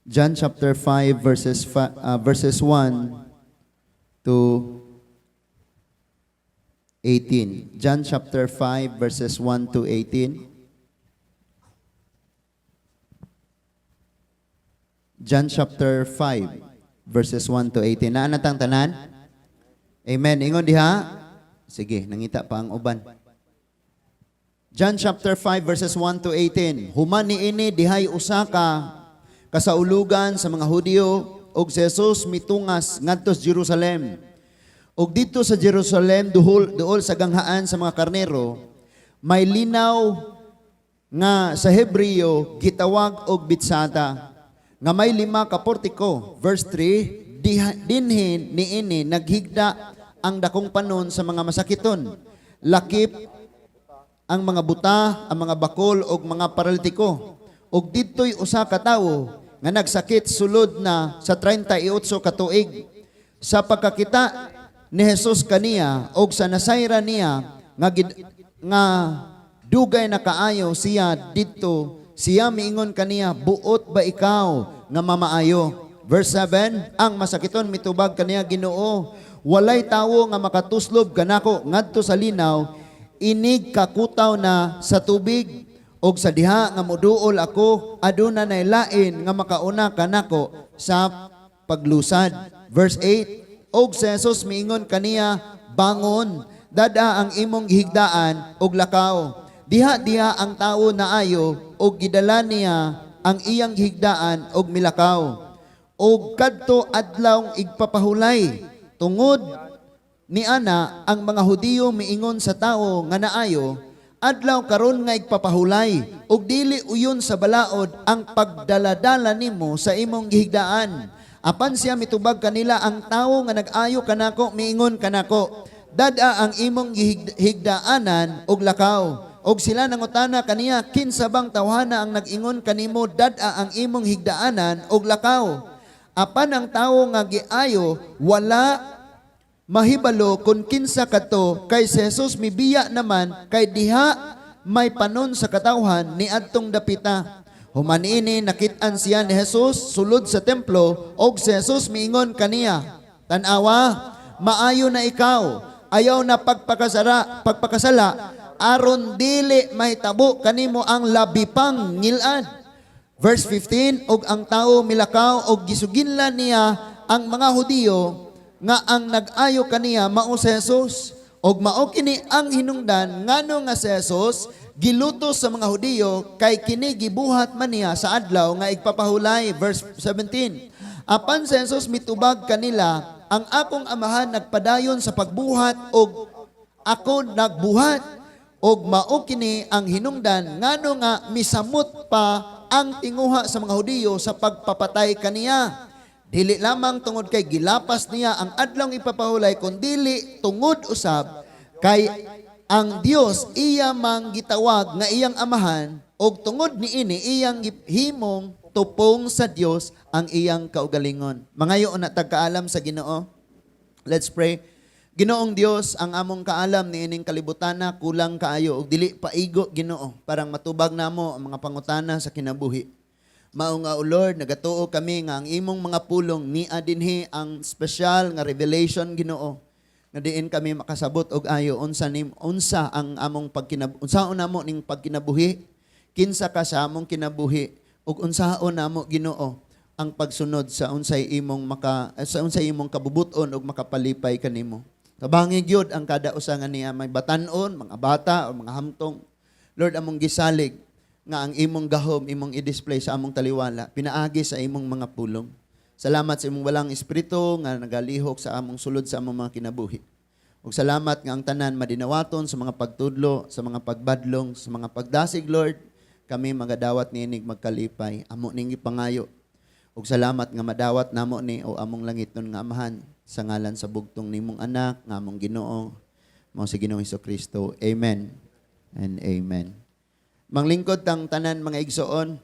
John chapter 5 verses 1 to 18. John chapter 5 verses 1 to 18. John chapter 5 verses 1 to 18. Naanatang tanan? Amen. Ingon diha? Sige, nangita pa ang uban. John chapter 5 verses 1 to 18. Human niini dihay usa ka kasaulugan sa mga Hudyo ug si Jesus mitungas ngadto sa Jerusalem. Ug dito sa Jerusalem duol sa ganghaan sa mga karnero, may linaw nga sa Hebreo gitawag og Bitsata, nga may 5 ka portiko. Verse 3, dinhin niini naghigda ang dakong panon sa mga masakiton. Lakip ang mga buta, ang mga bakol og mga paralitiko. Ug dito'y usa ka tawo nga nagsakit sulod na sa 38 ka tuig. Sa pagkakita ni Jesus kaniya og sa nasayra niya nga dugay na kaayo siya didto, siya miingon kaniya, buot ba ikaw nga mamaayo? Verse 7, ang masakiton mitubag kaniya, Ginoo, walay tawo nga makatuslob kanako ngadto sa linaw, inig kakutaw na sa tubig, og sa diha nga moduol ako, aduna nay lain nga makauna kanako sa paglusad. Verse 8, og si Jesus miingon kaniya, bangon, dada ang imong gihigdaan og lakaw. Diha ang tawo naayo og gidala niya ang iyang gihigdaan og milakaw. Og kadto adlaw igpapahulay. Tungod ni ana ang mga Hudiyo miingon sa tawo nga naayo, adlaw karon nga igpapahulay ug dili uyon sa balaod ang pagdaladala nimo sa imong gihigdaan. Apan siya mitubag kanila, ang tawo nga nag-ayo kanako miingon kanako, dada ang imong gihigdaanan og lakaw. Og sila nangutana kaniya, kinsa bang tawhana ang nag-ingon kanimo dada ang imong higdaanan og lakaw? Apan ang tawo nga giayo wala mahibalo kung kinsa kadto, kay si Jesus mibiya naman kay diha may panon sa katawhan ni adtong dapita. Human ini nakit-an siya ni Jesus sulod sa templo og si Jesus miingon kaniya, tan-awa, maayo na ikaw, ayaw na pagpakasala aron dili mahitabo kanimo ang labi pang ngilad. Verse 15, og ang tao milakaw og gisuginlan niya ang mga Hudiyo nga ang nag-ayo kaniya mao si Jesus. Og mao kini ang hinungdan ngano nga si Jesus gilutos sa mga Hudiyo kay kini gibuhat man niya sa adlaw nga igpapahulay. Verse 17, apan si Jesus mitubag kanila, ang akong amahan nagpadayon sa pagbuhat og ako nagbuhat. Og mao kini ang hinungdan ngano nga misamot pa ang tinguha sa mga Hudiyo sa pagpapatay kaniya. Dili lamang tungod kay gilapas niya ang adlaw ipapahulay, kundi tungod usab kay ang Dios iya mang gitawag nga iyang amahan, og tungod niini iyang himong tupong sa Dios ang iyang kaugalingon. Mangayo na tagkaalam sa Ginoo. Let's pray. Ginoong Dios, ang among kaalam niining kalibutana kulang kaayo og dili paigo, Ginoo, parang matubag namo ang mga pangutana sa kinabuhi. Mao nga, O Lord, nagatuo kami nga ang imong mga pulong niya dinhi ang special nga revelation, Ginoo, nga diin kami makasabot og ayo unsa ang among unsaon namo ning pagkinabuhi, kinsa ka sa among kinabuhi, ug unsaon namo, Ginoo, ang pagsunod sa unsay imong kabubuton ug makapalipay kanimo. Tabangi gyud ang kada usa nga niya may batan-on, mga bata o mga hamtong. Lord, among gisalig nga ang imong gahom, imong i-display sa among taliwala, pinaagi sa imong mga pulong. Salamat sa imong walang espiritu nga nagalihok sa among sulod sa among mga kinabuhi. Ug salamat nga ang tanan madinawaton sa mga pagtudlo, sa mga pagbadlong, sa mga pagdasig, Lord, kami magadawat niinig magkalipay. Amo ning ipangayo. Ug salamat nga madawat namo ni o among langiton nga amahan sa ngalan sa bugtong nimong anak nga among Ginoo, mao si Ginoong Hesukristo. Amen and amen. Manglingkod tang tanan mga igsoon.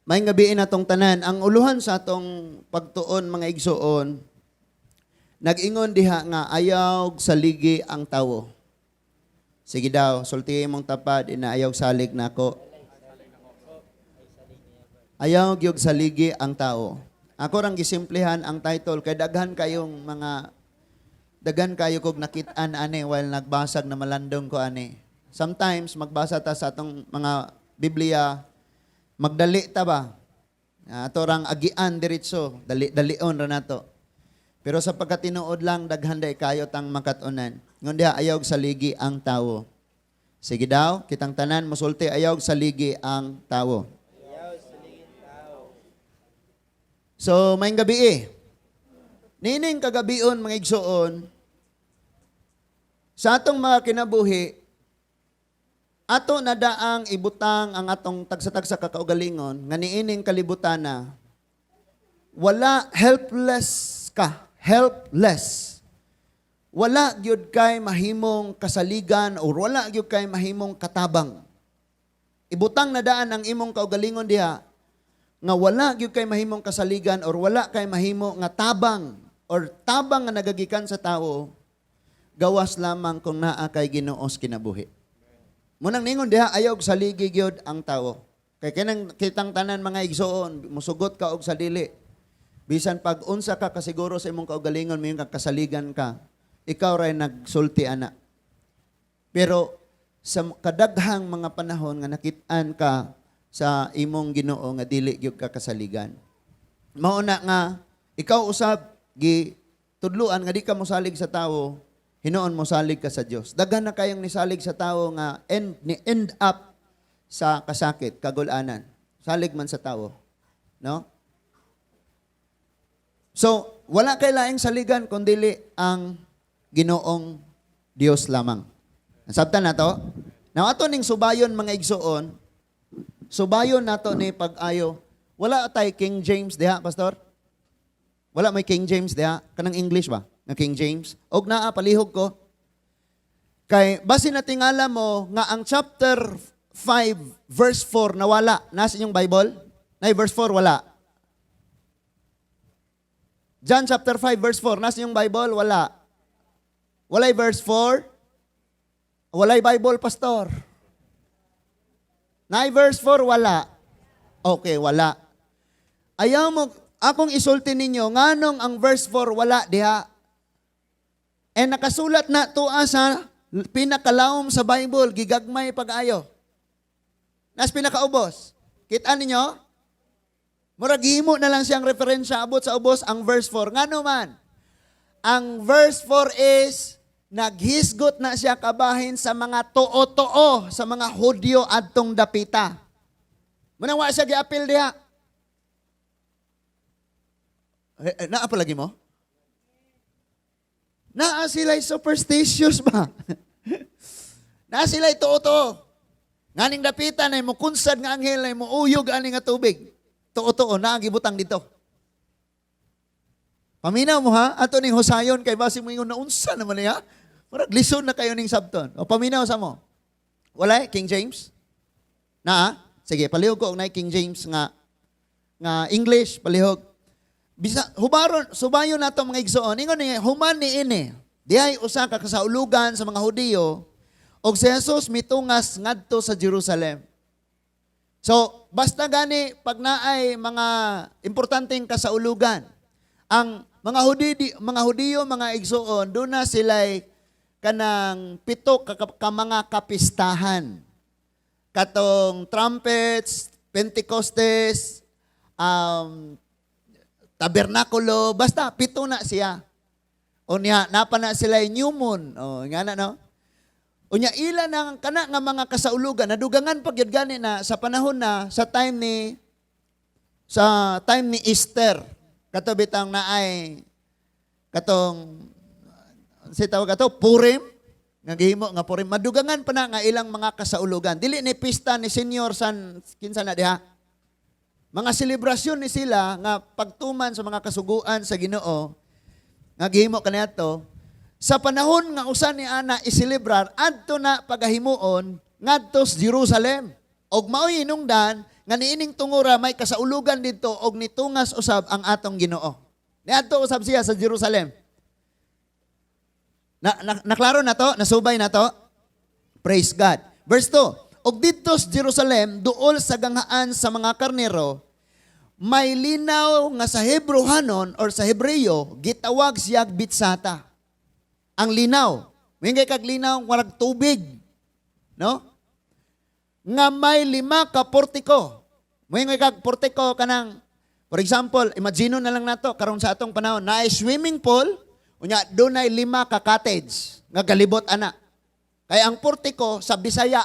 May gabiin atong tanan, ang uluhan sa atong pagtuon mga igsoon, nag-ingon diha nga ayaw sa ligi ang tawo. Sige daw, sulti mong tapad, inaayaw salig nako. Ayaw gyud saligi ang tao. Ako rang gisimplihan ang title kay daghan kayo kog nakit-an ani while nagbasag na malandong ko ani. Sometimes magbasa ta sa atong mga Biblia, magdali ta ba? Ato rang agian diretso, dalion ra nato. Pero sa pagkatinuod lang daghan day kayo tang makatunan. Ngon diha ayaw saligi ang tao. Sige daw, kitang tanan mosulti ayaw saligi ang tao. So, maayong gabi Nining kagabion, mga igsoon, sa atong mga kinabuhi, ato na daang ibutang ang atong tagsa-tagsa kakaugalingon, nga niining kalibutana, wala helpless ka. Helpless. Wala gyud kay mahimong kasaligan o wala gyud kay mahimong katabang. Ibutang na daan ang imong kaugalingon diha, nga wala gyud kay mahimong kasaligan or wala kay mahimo nga tabang or tabang nga nagagikan sa tao gawas lamang kung naa kay Ginoos kinabuhi. Munang ningon diha ayaw saligi gyud ang tao. Kay kanang kitang tanan mga igsoon, musugot ka og sa dili. Bisan pag unsa ka kasiguro sa imong kaugalingon mayong kasaligan ka, ikaw ray nagsulti ana. Pero sa kadaghang mga panahon nga nakit-an ka sa imong Ginoo nga dili gyud ka kasaligan. Mao na nga ikaw usab gi tudluan nga di ka mosalig sa tawo, hinuon mosalig ka sa Dios. Daghan na kayong nisalig sa tawo nga end up sa kasakit, kagulanan. Salig man sa tawo, no? So, wala kay laing saligan kundi ang Ginoong Dios lamang. Nasabtan na to? Now ato ning subayon mga igsoon, subayon nato ni pag-ayo. Wala tay King James diha, pastor? Wala may King James diha, kanang English ba? Na King James. Og naa palihog ko. Kay base na tingala mo nga ang chapter 5 verse 4 nawala. Nasa inyong Bible? Nay verse 4 wala. John chapter 5 verse 4 nasa inyong Bible? Wala. Walay verse 4? Walay Bible, pastor. Nay verse 4, wala. Okay, wala. Ayaw mo, akong isulti ninyo, nganong ang verse 4, wala diha. Nakasulat na tuwa sa pinakalawom sa Bible, gigagmay pag-ayo. Nas pinakaubos. Kita ninyo? Muragimo na lang siyang referensya abot sa ubos ang verse 4. Ngano man? Ang verse 4 is, naghisgot na siya kabahin sa mga too-too, sa mga Hudyo adtong dapita. Manawa siya giapil diha. Naa pa lagi mo? Naa sila'y superstitious ba? Naa sila'y too-too. Nganing dapita na mo kunsad nga anghel na mo uyog ani nga tubig. Too-too na ang gibutang dito. Paminaw mo ha? Ato ning husayon kay basi mo ingon na unsa naman niya. Murag lison na kayo ning sabton. O paminaw sa mo. Wala King James? Na? Sige, palihog ko na King James nga English, palihog. Bisa hubaron subayon nato mga igsoon. Ingon ni human ni ini. Diay usa ka kasaulugan sa mga Hudiyo og si Jesus mitungas ngadto sa Jerusalem. So, basta gani pag naay mga importanteng kasaulugan, ang mga Hudiyo, mga igsoon, doon na sila'y kanang pito ka mga kapistahan. Katong trumpets, Pentecostes, tabernakulo, basta pito na siya. O niya, napa na sila new moon. O nga na, no? O niya, ila ng kana nga mga kasaulugan, nadugangan pag yun gani na sa panahon na, sa time ni Easter, katobitang naay, katong, si tawag ato, Purim, nga gihimo nga Purim, madugangan pa na nga ilang mga kasaulugan. Dili ni pista ni Senior San, kinsa na diha, mga selebrasyon ni sila nga pagtuman sa mga kasuguan sa Ginoo nga gihimo kaniadto sa panahon nga usa ni ana iselebrar adto na pagahimuon ngadto sa Jerusalem og mao'y hinungdan nga niining tungura may kasaulugan didto og nitungas usab ang atong Ginoo. Niadto usab siya sa Jerusalem. Naklaro na to, nasubay na to. Praise God. Verse 2, og dito sa Jerusalem, duol sa ganghaan sa mga karnero, may linaw nga sa Hebrehanon or sa Hebreyo, gitawag siya bitsata. Ang linaw. May kag linaw, walang tubig. No? Nga may 5 ka portiko. May kag portiko kanang, for example, imagine na lang nato karon sa atong panahon, na swimming pool, unya doon ay 5 ka cottage nga galibot ana. Kaya ang portiko sa Bisaya,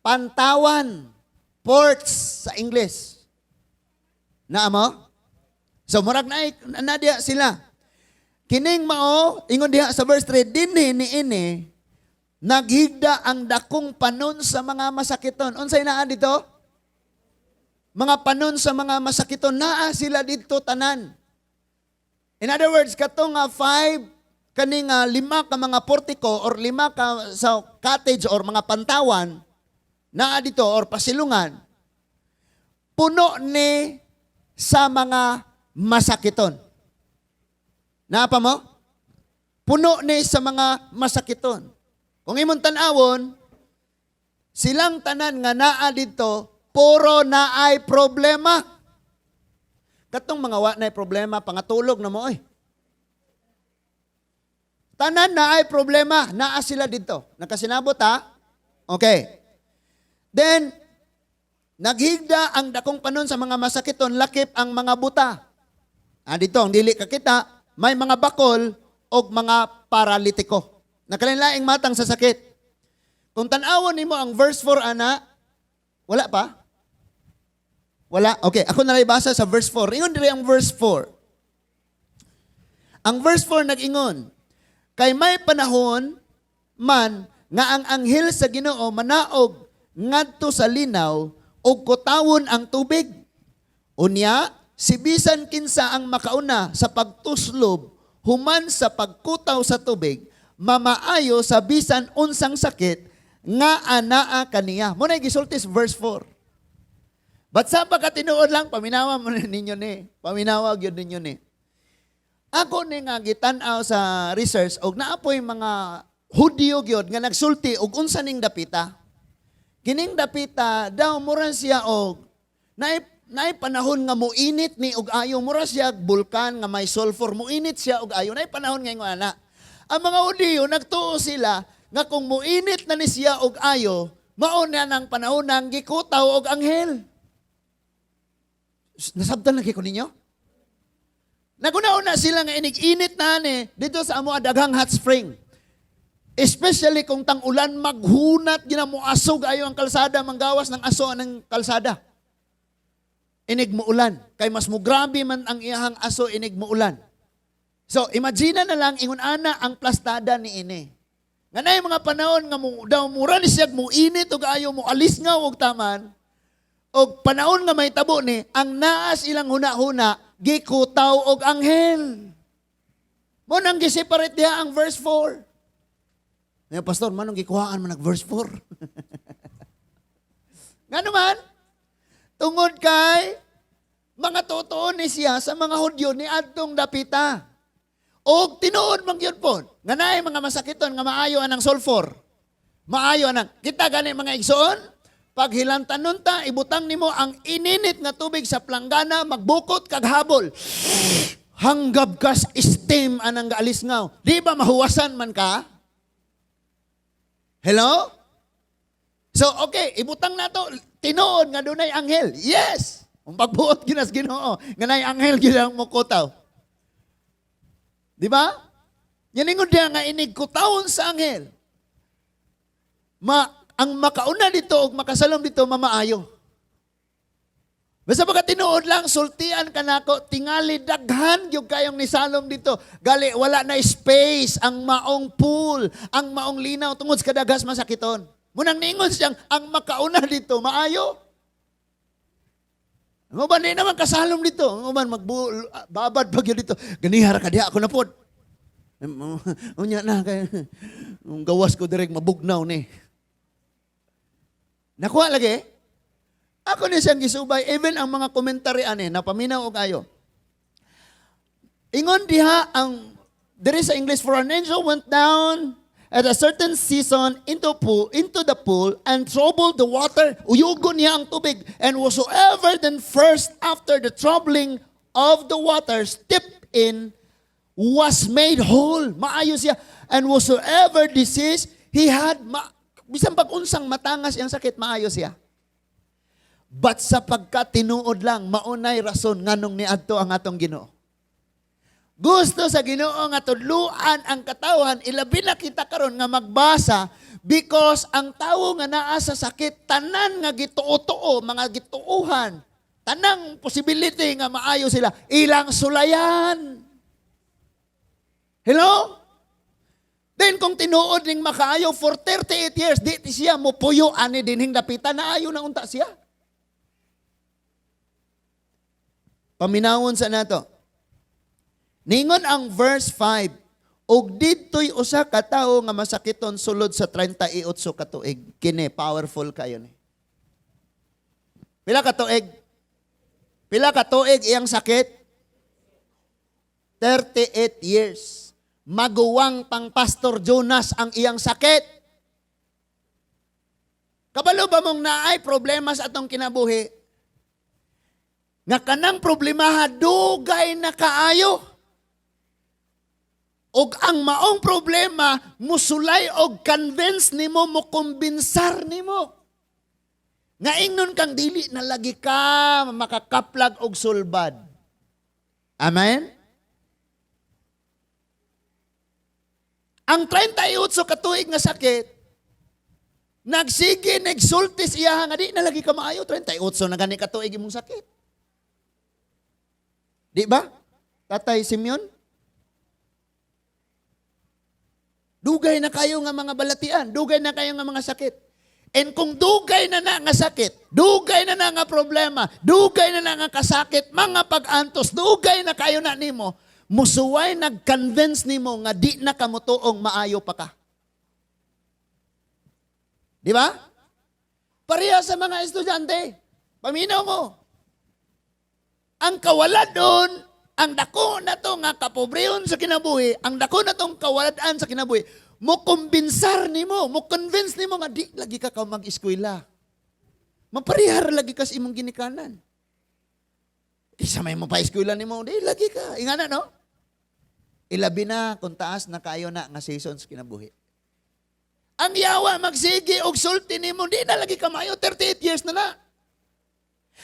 pantawan, ports sa English. Na mo? So murag na diha sila. Kining mao ingon diha sa verse 3, dinhi niini naghigda ang dakong panon sa mga masakiton. Unsay naa dito? Mga panon sa mga masakiton, naa sila dito tanan. In other words, katong 5 kaning 5 ka mga portiko or 5 ka sa cottage or mga pantawan naa dito or pasilungan, puno ni sa mga masakiton. Naapa mo? Puno ni sa mga masakiton. Kung imong tan-awon, silang tanan nga naa dito, puro naay problema. Katong mga wa naay problema, pangatulog na mo Tanan naay problema, naa sila dito. Nakasinabot ha? Okay. Then, naghigda ang dakong panon sa mga masakiton, lakip ang mga buta. Dito, ang dili kakita, may mga bakol o mga paralitiko. Nakalinlaing matang sa sakit. Kung tanawon nimo ang verse 4, ana, wala pa? Wala? Okay, ako na basa sa verse 4. Ingon diri ang verse 4. Ang verse 4 nag-ingon, kay may panahon man nga ang anghel sa Ginoo manaog ngadto sa linaw o kutawon ang tubig. Unya, si bisan kinsa ang makauna sa pagtuslob human sa pagkutaw sa tubig, mamaayo sa bisan unsang sakit nga anaa kaniya. Muna gisultis verse 4. But sa pagkatinuod lang, paminawa mo ninyo ni. Paminawag yun ninyo ni. Ako ni nga gitan-aw sa research og naapoy mga Hudyo gyud nga nagsulti og unsa ning dapita. Kining dapita daw mura siya og naay panahon nga muinit ni og ayo, mura siya bulkan nga may sulfur, muinit siya og ayo. Naay panahon nga ana. Ang mga Hudyo nagtuo sila nga kung muinit na ni siya og ayo, mao na nang panahon nang gikutaw og anghel. Nasabtan lagi ko ninyo? Naguna-una sila nga inig-init na dito sa amo daghang hot spring. Especially kung tang ulan maghunat ginamuasog ayo ang kalsada, manggawas ng aso ng kalsada. Inig mo ulan. Kay mas mo grabe man ang iyahang aso, inig mo ulan. So, imagine na lang ingon ana ang plastada ni ini. Nga na mga panahon nga daw mura ni siya mo init o ayo mo alis nga og taman. O panahon nga may tabo ni, ang naas ilang huna-huna, gikutaw og anghel. Mo nang gi-separate diha ang verse 4. Ngayon, pastor, manong gikuhaan man nag-verse 4? Nga naman, tungod kay mga totoo ni siya sa mga Hudyo ni adtong dapita. O tinuod man yun po. Nga naay mga masakiton nga maayo anang sulfur. Maayo anang. Kita gani mga igsoon, pag hilantanon ta, ibutang nimo ang ininit nga tubig sa planggana, magbukot kag habol. Hanggab kas steam anang gaalisngaw. Di ba mahuwasan man ka? Hello? So, okay, ibutang na to, tinuod nga dunay anghel. Yes! Kung pagbuot ginas Ginoo, nga nay anghel gilang mo kutaw. Di ba? Yan ingod diya nga inig kutawon sa anghel. Ang makauna dito o makasalom dito, mamaayo. Basta pagka tinuod lang, sultian ka nako, tingali daghan yung kayong ni Salom dito. Gali, wala na space, ang maong pool, ang maong linaw, tungod sa kadagas masakiton. Munang niingon siyang, ang makauna dito, maayo. Ang uban, di naman kasalom dito. Ang uban, babad bagyo dito. Ganihara ka diya, ako na po. Unya na, kaya, gawas ko direk mabugnaw ni. Nakuha lagi? Ako ni siyang gisubay, even ang mga komentary napaminaw og ayo. Ingon diha ang, there is a English, for an angel went down at a certain season into the pool and troubled the water. Uyugon niya ang tubig. And whosoever then first after the troubling of the water stepped in was made whole. Maayo siya. And whosoever disease he had, bisan pag-unsang matangas ang sakit, maayo siya. But sapagkat tinuod lang, maunay rason nganong niadto ang atong Ginoo. Gusto sa Ginoo nga tudluan ang katawhan, ilabi na kita karon nga magbasa because ang tawo nga naa sa sakit, tanan nga gituo-tuo, mga gituuhan, tanang possibility nga maayo sila, ilang sulayan. Hello? Then kung tinuod ning makaayo for 38 years, di siya mupuyo ani dinhing dapitan, naayo na unta siya. Paminawon sa nato. Ningon ang verse 5, og didtoy usa ka tawo nga masakiton sulod sa 38 ka tuig. Kini powerful kayo ni. Pila ka tuig? Pila ka tuig iyang sakit? 38 years. Maguwang pang Pastor Jonas ang iyang sakit. Kabalo ba mong naay problema sa atong kinabuhi? Nga kanang problema dugay na kaayo. Og ang maong problema, musulay og convince nimo, mo kumbinsar nimo. Nga ingnon kang dili na lagi ka makakaplag og sulbad. Amen? Ang 38 katuig nga sakit, nagsige, nagsultis iya nga di na lagi ka maayo, 38 na gani katuig imong sakit. Di ba? Tatay Simeon? Dugay na kayo nga mga balatian, dugay na kayo nga mga sakit. And kung dugay na nga sakit, dugay na nga problema, dugay na nga kasakit, mga pag-antos, dugay na kayo na nimo, musuway nag-convince nimo nga di na kamutuong maayo pa ka. Di ba? Pareha sa mga estudyante. Paminaw mo. Ang kawalad doon, ang dako na to nga kapobrehon sa kinabuhi, ang dako na tong kawaladaan sa kinabuhi, mo kumbinsar nimo, mo convince nimo nga di lagi ka mag-eskwela. Maparihar lagi ka sa imong ginikanan. Isa may mo pa eskwela nimo, di lagi ka. Ingana no? Ilabi na kung taas na kayo na nga seasons kinabuhi. Ang yawa magsige og sulti nimo, di na lagi ka maayo, 38 years na.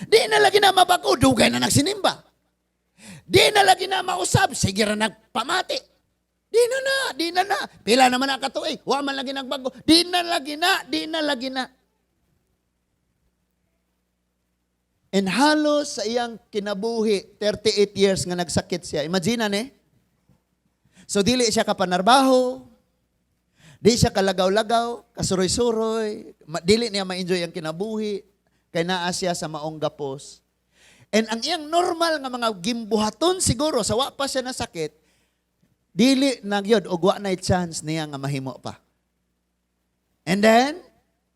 Di na lagi na mabago, dugay na nagsinimba. Di na lagi na mausab, sige ra nagpamati. Di na na. Pila naman na katuig, wa man lagi nagbago. Di na lagi na. And halos sa iyang kinabuhi, 38 years nga nagsakit siya. Imagine ni. So dili siya kapanarbaho, di siya kalagaw-lagaw, kasuroy-suroy, dili niya ma-enjoy ang kinabuhi, kay naa siya sa maong gapos. And ang iyang normal nga mga gimbuhaton siguro, sa wa pa siya nasakit, dili nagyod og wa na chance niya nga mahimo pa. And then,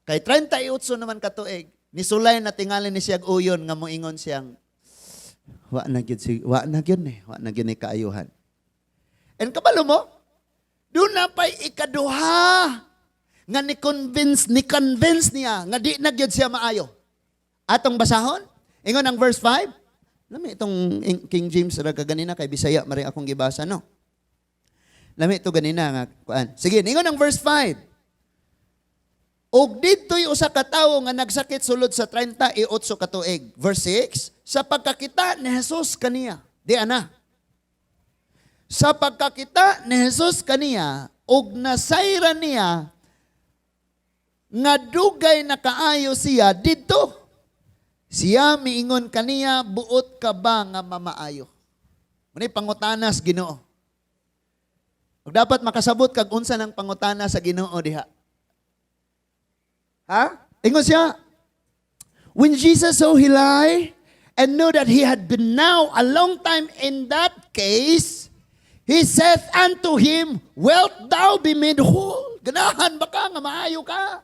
kay 38 naman katuig, nisulay na tingali ni siya uyon nga moingon siyang, wa na gyud ni kaayuhan. And kabalo mo, doon na pa'y ikaduha nga ni-convince niya nga di nagyod siya maayo. Atong basahon, ingon ang verse 5. Lami itong King James ra kaganina kay Bisaya maring akong gibasa no. Lami ito ganina nga kuan. Sige, ingon ang verse 5. Og didtoy usa ka tawo nga nagsakit sulod sa 38 ka tuig. Verse 6, sa pagkakita ni Jesus kaniya. Di ana. Sa pagkakita ni Jesus kaniya, og nasayra niya, nga dugay na kaayo siya dito. Siya miingon kaniya, buot ka ba nga mamaayo? Muni pangutanas Ginoo. Ug dapat makasabot kag unsa ng pangutana sa Ginoo diha. Ha? Ingon siya, when Jesus saw Heli and knew that he had been now a long time in that case, he saith unto him, wilt thou be made whole? Ganahan ba ka nga maayo ka?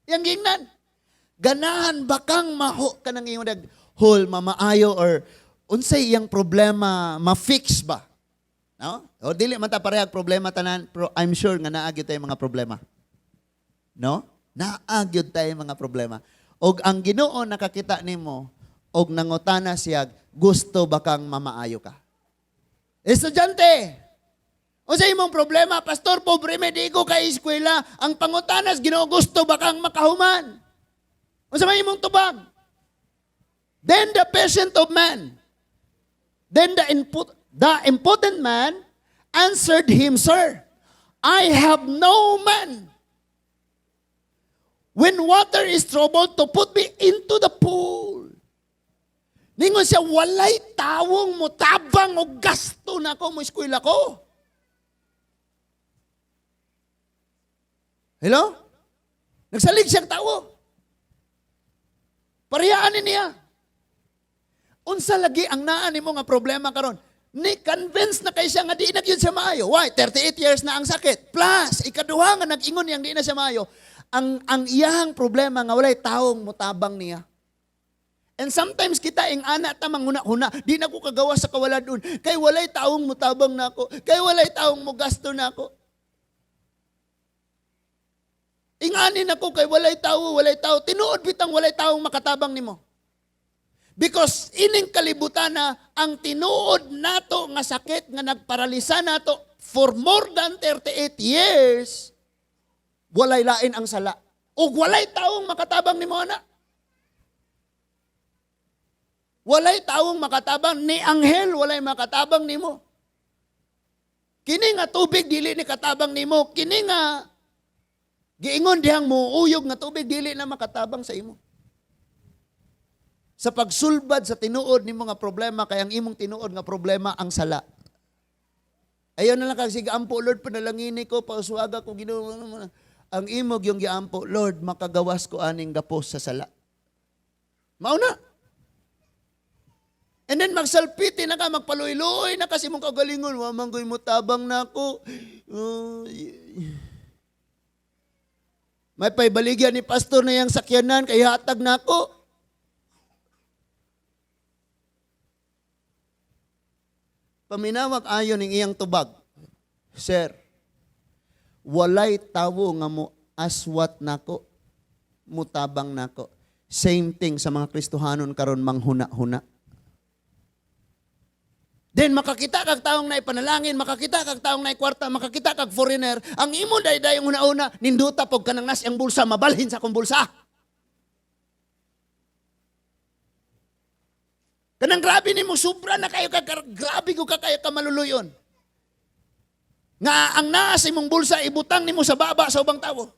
Yang gingnan. Ganahan ba kang maho ka nang iyong whole, mamaayo, or unsay iyang problema, ma-fix ba? No? O dili man ta parehag problema tanan, pero I'm sure nga naagyo tayo mga problema. No? Naagyo tayo mga problema. Og ang Ginoo nakakita nimo og nangutana siya, gusto ba kang mamaayo ka? Estudyante, o sa imong problema, pastor, pobre me di ko kay eskwela, ang pangutanas Ginoo, gusto ba kang makahuman? O sa imong tubag? Then the patient of man, then the impotent man answered him, Sir, I have no man when water is troubled to put me into the pool. Ningon siya, walay tawong mo tabang o gasto na ko mo eskwela ko. Hello? Nagsalig siyang tao. Parehaanin niya. Unsa lagi ang naan nimo nga problema karon? Ni convince na kay siya nga di na gyud siya maayo. Why? 38 years na ang sakit. Plus, ikaduha nga nag-ingon niyang di na siya maayo. Ang iyahang problema nga walay taong mutabang niya. And sometimes kita ing ana ta manghuna-huna, di na ko kagawa sa kawaladon. Kay walay taong mutabang nako. Kay walay taong mogasto nako. Inganin ako kay walay tao. Tinuod bitang walay taong makatabang nimo. Because ining kalibutan na ang tinuod nato nga sakit nga nagparalisa nato for more than 38 years, walay lain ang sala. O walay taong makatabang nimo ana. Walay taong makatabang ni anghel, walay makatabang nimo. Kini nga tubig dili ni katabang nimo, kini nga giingon dihang muuyog nga tubig dili na makatabang sa imo. Sa pagsulbad sa tinuod nimo nga problema kay ang imong tinuod nga problema ang sala. Ayon na lang kag sige ampo Lord panalangini ko pauswaga ko Ginoo ang imog yung giampo Lord makagawas ko aning gapos sa sala. Mao na. And then magsalpiti na ka magpaluy-luoy na kasi mong kagalingon wa manggoy mo tabang nako. May paibaligyan ni pastor na yang sakyanan kay hatag nako. Paminawag ayon ning iyang tubag. Sir, walay tawo nga mo aswat nako, mutabang nako. Same thing sa mga Kristohanon karon manghuna-huna. Then makakita kag taong nay panalangin, makakita kag taong nay kwarta, makakita kag foreigner, ang imo dayday yung una-una, ninduta pog kanang nas ang bulsa, mabalhin sa akong bulsa. Kanang grabe ni mo, sobra na kayo, grabe ko kayo kamaluluyon. Nga ang naas imong bulsa, ibutang ni mo sa baba sa ubang tao.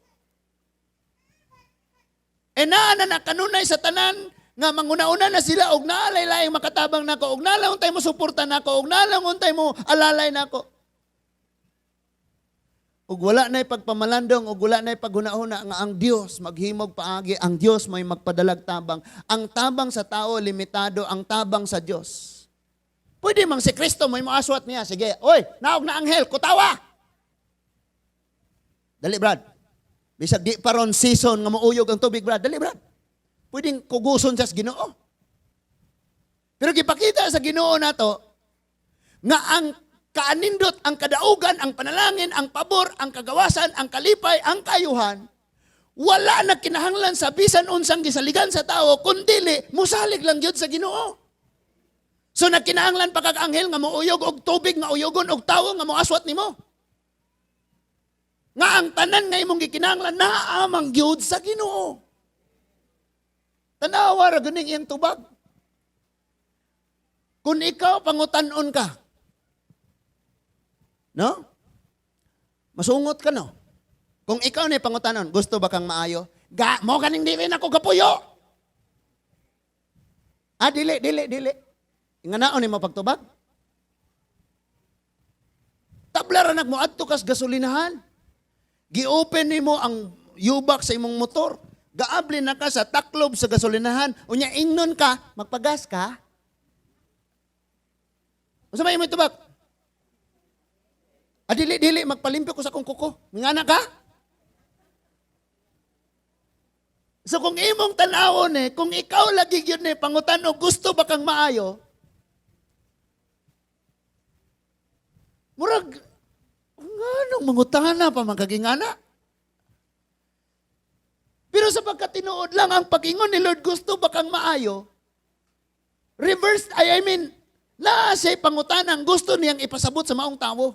E na kanunay sa tanan, nga manguna-una na sila, og naalay-layang makatabang nako, og nalaon tayo mo suporta nako, og nalaon tayo mo alalay nako. Og wala na'y pagpamalandong, og wala na'y paghuna-huna nga ang Dios maghimog paagi, ang Dios may magpadalag tabang. Ang tabang sa tao limitado, ang tabang sa Dios. Pwede mang si Kristo may maaswat niya. Sige, oy, naog na anghel, kutawa. Dali, Brad. Bisag di pa ron season nga mauyog ang tubig, Brad. Dali, Brad. Pwedeng kuguson siya sa Ginoo. Pero gipakita sa Ginoo nato nga ang kaanindot, ang kadaugan, ang panalangin, ang pabor, ang kagawasan, ang kalipay, ang kayuhan, wala na kinahanglan sa bisan unsang gisaligan sa tao, kundili, musalig lang yun sa Ginoo. So nagkinahanglan pa kag anghel nga mouyog og tubig nga uyogon og tawo nga moaswat nimo. Nga ang tanan nga imong gikinahanglan naamang gyud sa Ginoo. Tanawa ra ganing iyang tubag. Kung ikaw pangutan-on ka, no? Masungot ka, no? Kung ikaw na pangutanon, gusto ba kang maayo? Mo kaning dili na ko kapuyo. Dili. Nga naon ni mo pagtubag? Tabla ra nagmo adto kas gasolinahan. Gi-open nimo ang yubak sa imong motor. Gaabli na ka sa taklob sa gasolinahan. Unya ingnon ka, magpagas ka. Unsa may imong tubag? Dili, magpalimpyo ko sa kong kuko. Ngana ka? So kung imong tanawon kung ikaw lagi yun pangutano, gusto ba kang maayo? Murag, nganong mangutana pa magkagingana? Pero sa pagkatinuod lang, ang pag-ingon ni Lord gusto bakang maayo, reverse, I mean, na siya pangutanang gusto niyang ipasabot sa maong tao.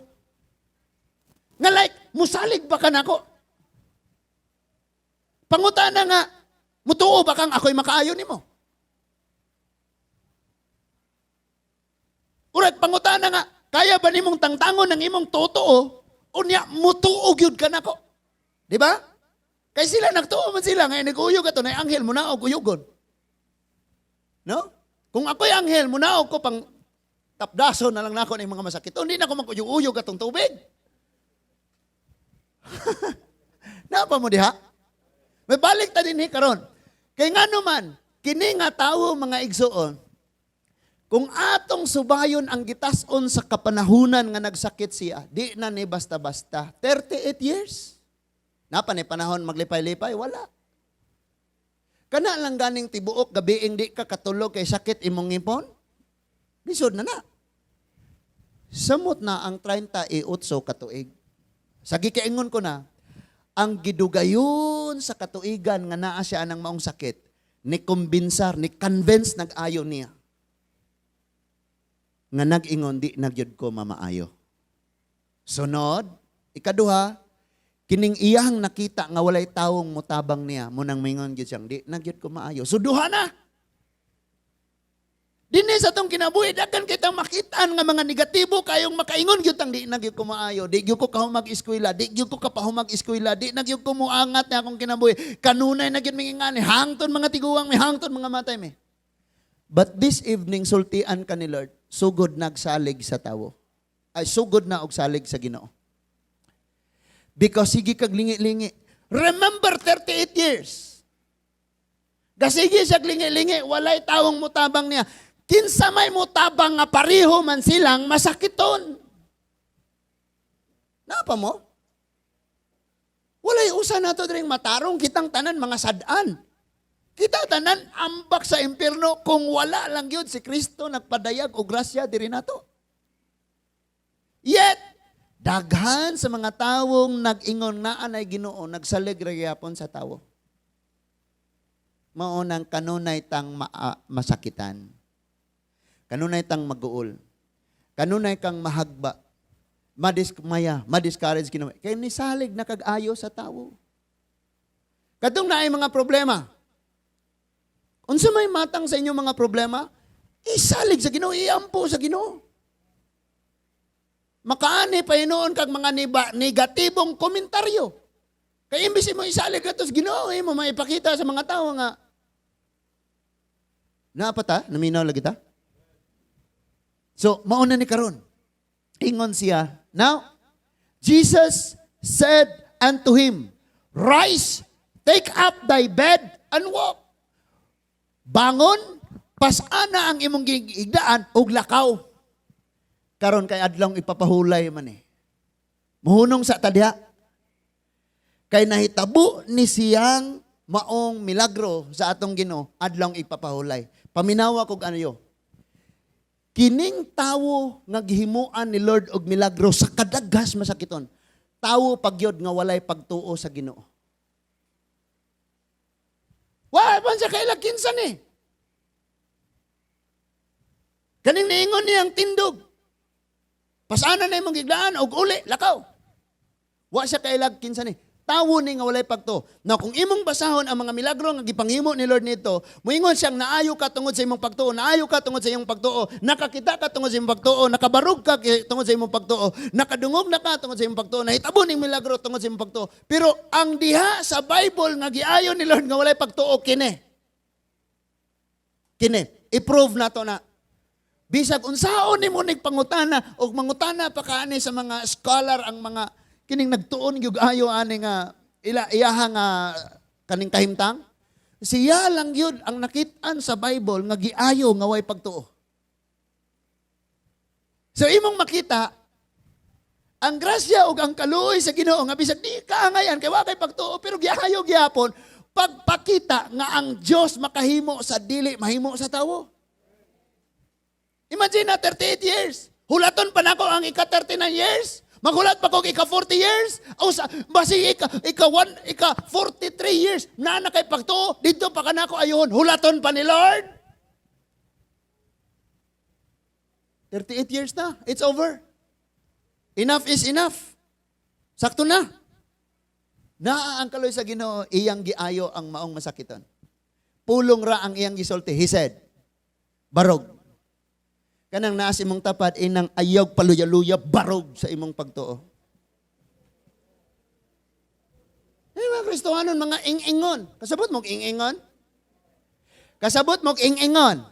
Nga like, musalig ba ka na ako? Pangutana nga, mutuo ba kang ako'y makaayo nimo? Urat, pangutana nga, kaya ba nimong tangtangon ng imong totoo o niya mutuog yun ka na ko? Di ba? Kaya sila, nagtuo man sila, ngayon nag-uyog ato na anghel mo na o kuyugon. No? Kung ako'y anghel mo na o ko pang tapdaso na lang nako ng mga masakit, hindi na ako magkuyog-uyog atong tubig. Napa mo diha? May balik ta din karon. Kay nga naman, kini nga tawo mga igsoon, kung atong subayon ang gitason sa kapanahunan nga nagsakit siya, di na ni basta-basta. 38 years. Napa ni panahon maglipay-lipay? Wala. Kana lang ganing tibuok, gabiing di ka katulog kay sakit imong ngipon? Lisod na na. Samot na ang 38 katuig. Sa gikaingon ko na, ang gidugayon sa katuigan nga naa siya ng maong sakit, ni kumbinsar, ni convince nag-ayo niya. Nga nag-ingon, di nagyod ko mamaayo. Sunod, ikaduha, kining iyang nakita nga walay tawong mutabang niya, munang mingon gyud siyang, di nagyod ko maayo. So duha na. Dinhi sa tong kinabuhi, daghan kitang makitaan nga mga negatibo kayong makaingon gyud tang di nagyud ko maayo, di gyud ko kahumag eskwela, di gyud ko kapahumag eskwela, di nagyud ko muangat na akong kinabuhi. Kanunay na gyud mingingani, hangton mga tiguwang, may hangton mga matay me. But this evening sultian ka ni Lord, sugod nagsalig sa tawo. Ay sugod na og salig sa Ginoo. Because sige kag lingi-lingi. Remember 38 years. Gasige siya lingi-lingi, walay tawong mutabang niya. Kinsa may mutabang nga pareho man silang masakiton. Napa mo? Walay usa nato dring matarong kitang tanan mga sadan. Kita tanan ambak sa impierno kung wala lang yun si Kristo nagpadayag o grasya diri nato. Yet daghan sa mga tawong nag-ingon na anay Ginoo, nagsalig ra gyapon sa tawo. Mao nang kanunay tang masakitan. Kanunay tang maguol. Kanunay kang mahagba. Madiscourage kinamay. Kaya nisalig na kag-ayo sa tawo. Kadtong naay mga problema. Unsa may matang sa inyong mga problema? Isalig sa Ginoo, iampo sa Ginoo. Makaani pa noon kag mga negatibong komentaryo. Kaya imbis mo isalig ka tos Ginoo, mo maipakita sa mga tao nga. Naapata? Naminaw lagi ta? So, mauna ni karon. Ingon siya. Now, Jesus said unto him, Rise, take up thy bed, and walk. Bangon, pasana ang imong gigdaan, ug lakaw. Karon kay adlong ipapahulay man eh. Muhunong sa tadya. Kay nahitabo ni siyang maong milagro sa atong Ginoo, adlong ipapahulay. Paminawa kog ano yo. Kining tawo nga gihimuan ni Lord og milagro sa kadaggas masakiton. Tawo pagyod nga walay pagtuo sa Ginoo. Wa man sa kailag kinsan eh. Kaning niingon niyang tindog. Pasana na imong giglaan og uli lakaw. Wa siya kailag kinsan eh. Tawo ni nga walay pagtuo. Now kung imong basahon ang mga milagro nga gipanghimo ni Lord nito, moingon siyang naayo ka tungod sa imong pagtuo, naayo ka tungod sa imong pagtuo, nakakita ka tungod sa imong pagtuo, nakabarog ka tungod sa imong pagtuo, nakadungog na ka tungod sa imong pagtuo, nahitabo ning milagro tungod sa imong pagtuo. Pero ang diha sa Bible nga giayo ni Lord nga walay pagtuo kini. I-prove na to na bisag unsaon nimo nigpangutana og mangutana pa kaani sa mga scholar ang mga kining nagtuon gyud ayo ani nga iyaha nga kaning kahimtang. Siya lang yun ang nakit-an sa Bible nga giayo nga way pagtuo. So imong makita ang grasya ug ang kaluoy sa Ginoo nga bisag di kaangayan kay wa kay pagtuo pero giayo gyapon pagpakita nga ang Dios makahimo sa dili mahimo sa tawo. Imagine na 38 years. Hulaton pa nako ang ika 39 years. Maghulat pa ko ika 40 years. O sa basi ika 43 years. Na kay pagtuo dito pa kanako ayon. Hulaton pa ni Lord. 38 years na. It's over. Enough is enough. Sakto na. Naa ang kaloy sa Ginoo iyang giayo ang maong masakiton. Pulong ra ang iyang gisulti. He said, barog. Kanang naa sa imong tapad, inang ayog paluya-luya, barog sa imong pagtuo. Mga Kristohanon, mga ing-ingon. Kasabot mo ing-ingon? Kasabot mo ing-ingon.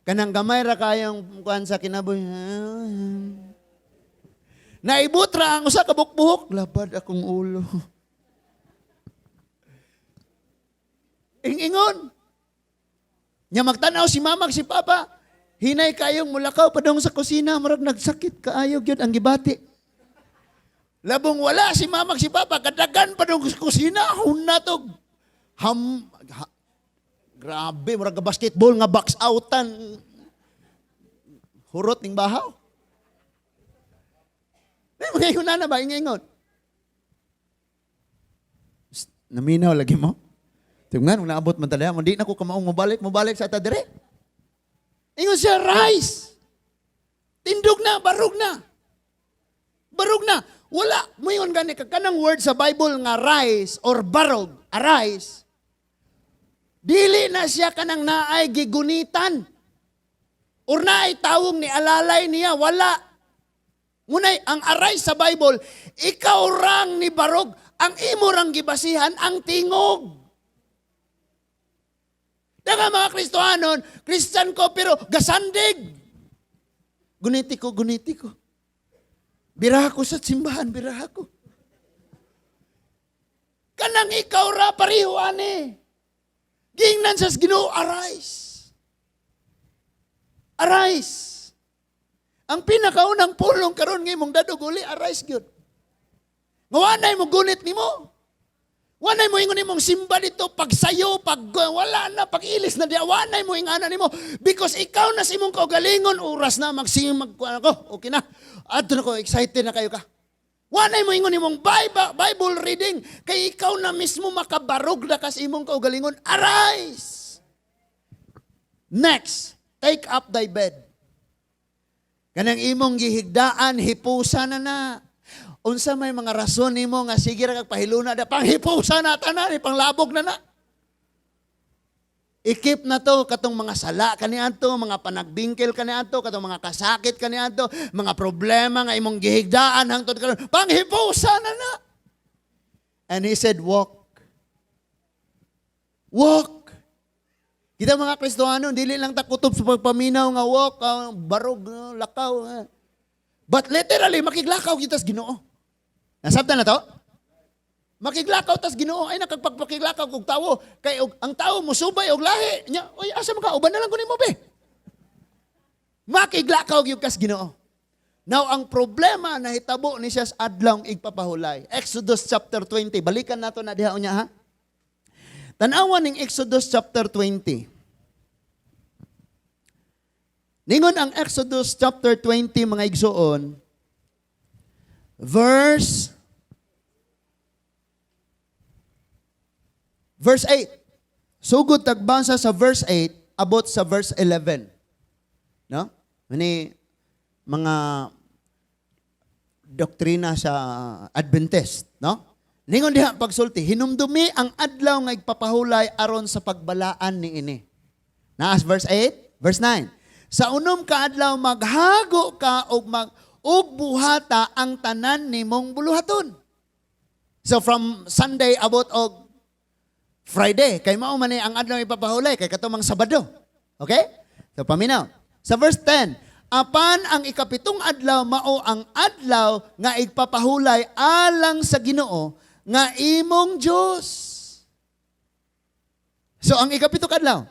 Kanang gamay ra kayong kuan sa kinabuhi. Naibot ra ang usa ka bukbuhok, labad akong ulo. Ing-ingon. Nya magtanaw si mama si papa, hinay kayong mulakaw padong sa kusina, marag nagsakit kaayo gyud ang gibati. Labong wala si mama si papa, kadagan padong sa kusina, hunatog. Grabe, marag basketball nga box outan. Hurot ning bahaw. Mga na ba, ingon. Naminaw lagi mo? Tingnan, kung naabot man talaga, hindi na ko kamaong mabalik sa atadire. Ingon siya, rise. Tindog na, barog na. Barog na. Wala, mo yun gani, kanang word sa Bible nga rise or barog, arise. Dili na siya kanang naay gigunitan. Or naay tawong ni alalay niya, wala. Ngunay, ang arise sa Bible, ikaw rang ni barog, ang imo rang gibasihan, ang tingog. Daga mga Kristohanon, Christian ko pero gasandig. Guniti ko. Biraha ko sa simbahan, biraha ko. Kanang ikaw ra pariho ani. Gingnan sa Ginoo, arise. Arise. Ang pinakaunang pulong karon ng imong dadog uli, arise gyud. Ngawanay mo gunit nimo. Wanay mo ingon imong simba dito, pagsayo, wala na, pag-ilis na di, wanay mo ingana nimo. Because ikaw na si imong kaugalingon, oras na magsimag ko, okay na. Adto na ko, excited na kayo ka. Wanay mo ingon imong Bible reading, kay ikaw na mismo makabarog na kas imong kaugalingon. Arise! Next, take up thy bed. Kanang imong gihigdaan, hipusa na. Unsa may mga rason nimo nga sige ra kag pahiluna da panghipusa na tanan panglabog na. Ikip na to katong mga sala kaniadto, mga panagbingkel kaniadto, katong mga kasakit kaniadto, mga problema nga imong gihigdaan hangtod karon panghipusa na. And he said, walk. Walk. Kita mga Kristohano, dili lang ta kutob sa pagpaminaw nga walk, barog, lakaw. But literally makiglakaw kita sa Ginoo. Nasabtan na to? Makiglakaw tas Ginoo ay nakagpagpakiglakaw kog tawo kay ang tawo mo subay og lahi nya oy asa man ka uban na lang kunin mo be. Makiglakaw gyud kas Ginoo. Now ang problema na hitabo ni siya sa adlaw igpapahulay. Exodus chapter 20. Balikan nato na diha unya ha. Tan-awan ning Exodus chapter 20. Ningon ang Exodus chapter 20 mga igsoon, verse 8. Sugod tagbasa sa verse 8 abot sa verse 11. No? Mani mga doktrina sa Adventist, no? Ningon diha pagsulti, hinumdumi ang adlaw nga igpapahulay aron sa pagbalaan niini. Naas verse 8, verse 9. Sa unom ka adlaw maghago ka og buhata ang tanan nimong buluhaton. So from Sunday abot og Friday, kay mao man ang adlaw ipapahulay kay katumang Sabado. Okay? So paminaw. Sa verse 10, apan ang ikapitong adlaw mao ang adlaw nga igpapahulay alang sa Ginoo nga imong Dios. So ang ikapitong adlaw,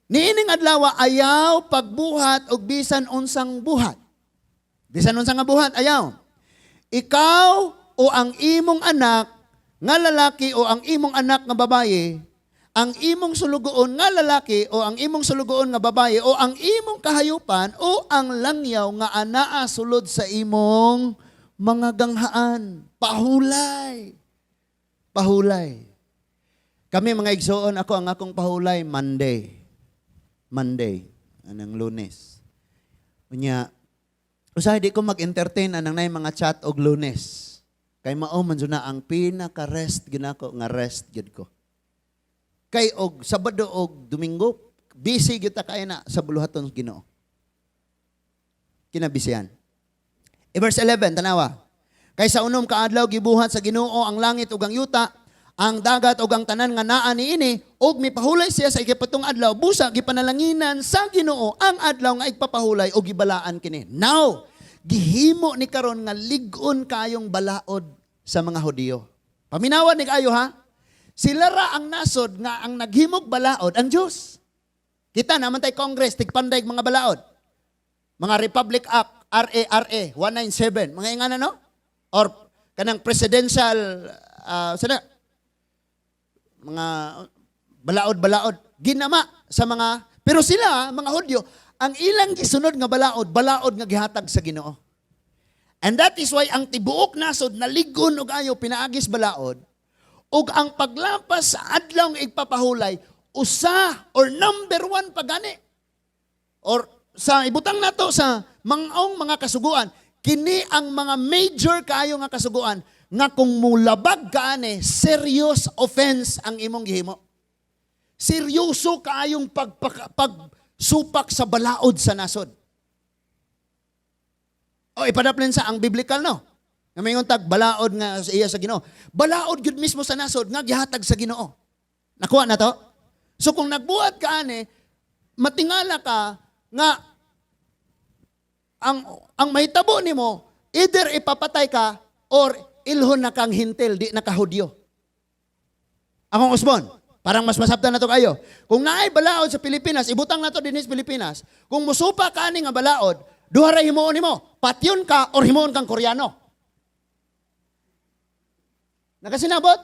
niining adlaw ayaw pagbuhat og bisan unsang buhat. Bisan unsang nga buhat ayaw. Ikaw o ang imong anak nga lalaki o ang imong anak nga babaye ang imong sulugoon nga lalaki o ang imong sulugoon nga babaye o ang imong kahayupan o ang langyaw nga anaa sulod sa imong mga ganghaan. Pahulay. Pahulay. Kami mga igsoon, ako ang akong pahulay, Monday. Anang Lunes. Unya, usahay di ko mag-entertain anang nay mga chat og Lunes. Kay mao man na ang pinaka-rest ginako nga rest gid ko. Kay og Sabado og Domingo, busy kita kay na sa buluhaton Ginoo. Kinabisihan. Verse 11, tanawa. Kay sa unom ka adlaw gibuhat sa Ginoo ang langit ug ang yuta, ang dagat ug ang tanan nga naa niini, ug mipahulay siya sa ikapatong adlaw, busa gipanalanginan sa Ginoo ang adlaw nga igpapahulay ug gibalaan kini. Now, gihimo ni karon nga lig-on kayong balaod sa mga Hudiyo. Paminawan ni kayo ha? Sila ra ang nasod nga ang naghimog balaod ang Dios. Kita naman tay Congress tigpanday mga balaod. Mga Republic Act RA 197, mga ingana no? Or kanang presidential sana mga balaod ginama sa mga, pero sila mga Hudyo ang ilang gisunod nga balaod nga gihatag sa Ginoo. And that is why ang tibuok nasod na ligon og ayo pinaagis balaod. Ug ang paglapas sa adlaw nga igpapahulay, usa or number one pagani. Or sa ibutang nato sa mga kasuguan, kini ang mga major kaayo nga kasuguan nga kung mulabag kaani, serious offense ang imong gihimo. Seryoso kaayong pagsupak sa balaod sa nasod. O ipadaplen sa ang biblical no. Nga mayon tag balaod nga sa iya sa Ginoo. Balaod gyud mismo sa nasod nga gihatag sa Ginoo. Nakuha na to? So kung nagbuhat ka ani, matingala ka nga ang mahitabo nimo either ipapatay ka or ilhon na kang hintil, di na kahudyo. Akong Osbon, parang mas masabtan na to kayo. Kung naay balaod sa Pilipinas, ibutang na to din sa Pilipinas, kung musupa ka ani nga balaod, duha ra himuon nimo, patyon ka or himuon kang Koreano. Nakasinabot?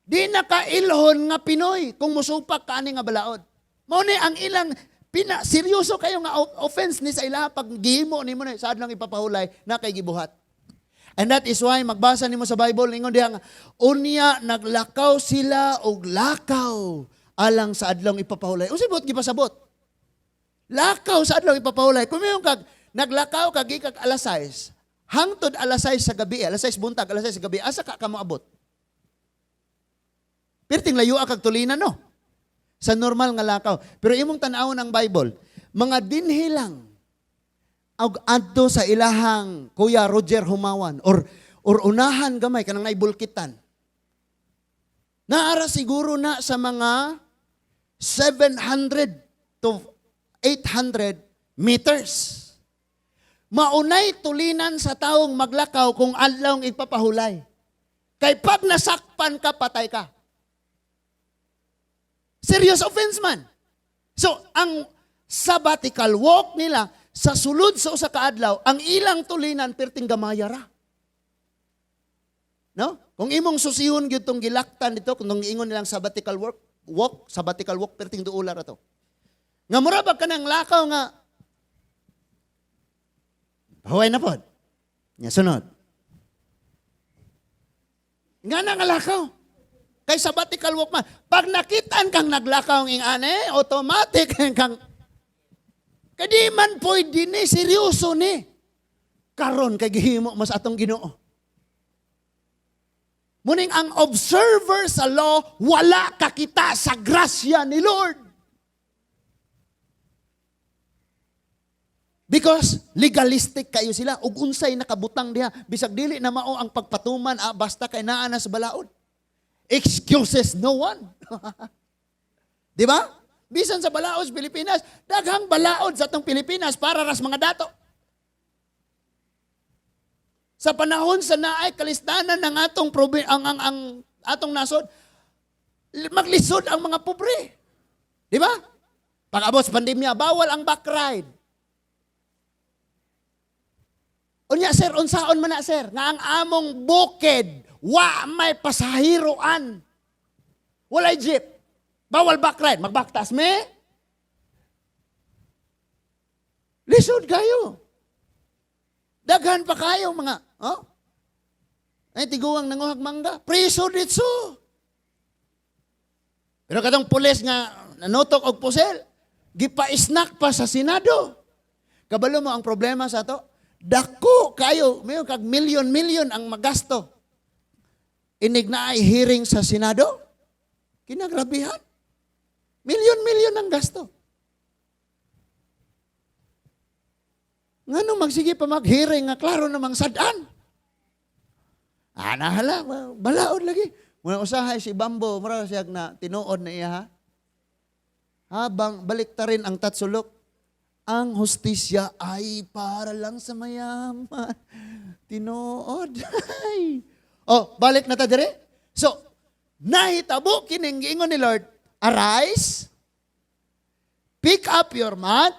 Di nakailhon nga Pinoy kung musupak ka ani nga balaod. Mao ni ang ilang seryoso kayo nga offense ni sa ila pag gihimo nimo na sa adlaw ipapahulay na kay gibuhat. And that is why magbasa nimo sa Bible ingon diha nga unya naglakaw sila og lakaw alang sa adlaw ipapahulay. Unsay buot gipasabot? Lakaw sa adlaw ipapahulay. Kung mayon kag naglakaw kag gikag alas 6, hangtod alas 6 sa gabi, alas 6 buntag, alas 6 sa gabi, asa ka moabot? Perting layo kag tulinan no. Sa normal nga lakaw. Pero imong tan-awon ang Bible, mga dinhi lang og adto sa ilahang Kuya Roger Humawan or unahan gamay kanang naibulkitan. Naara siguro na sa mga 700 to 800 meters. Maunay tulinan sa taong maglakaw kung adlaw igpapahulay. Kay pag nasakpan ka, patay ka. Serious offense man. So, ang sabbatical walk nila, sa sulod sa usa ka adlaw, ang ilang tulinan perting gamaya ra. No? Kung imong susihon gyud tong gilaktan dito, kung ingon nilang sabbatical walk perting duula ra to. Nga mura ba kanang lakaw nga pahuway na pod. Nya sunod. Nga nga lakaw. Kay sabbatical walk man. Pag nakitaan kang naglakaw ng ane, automatic kang kadi man pwede ni, seryoso ni. Karon kay gihimo mas atong Ginoo. Muning ang observer sa law, wala kakita sa grasya ni Lord. Because legalistic kayo sila, ug unsay nakabutang diha, bisag dili na mao ang pagpatuman, basta kay naa na sa balaod. Excuses no one. Di ba? Bisan sa balaod sa Pilipinas, daghang balaod sa atong Pilipinas para ras mga dato. Sa panahon sa naay kalistanan ng atong ang atong nasod, maglisod ang mga pobre. Di ba? Pag-abot sa pandemya, bawal ang back ride. Unya sir, unsaon man na sir, nga ang among bukid, wa may pasahiroan. Walay jeep. Bawal backride. Magbaktas me. Lisod kayo. Daghan pa kayo mga, ay tiguang nanguhag mangga. Priso ditso. Pero katong pulis nga nanutok og pusel, gipa-snack pa sa Senado. Kabalo mo ang problema sa to? Dako kayo, mayo kag milyon-milyon ang magasto. Inig na ay hearing sa Senado. Kinagrabihan. Milyon-milyon ang gasto. Ngano magsige pa mag-hearing nga klaro namang sadan. Nahala, balaod lagi. Muna usahay si Bambo, mura siya na tinuod na iya ha. Habang balik ta rin ang tatsulok, ang hustisya ay para lang sa mayaman. Tinuod. Balik na ta dire. So, nahitabo kining giingon ni Lord, arise, pick up your mat,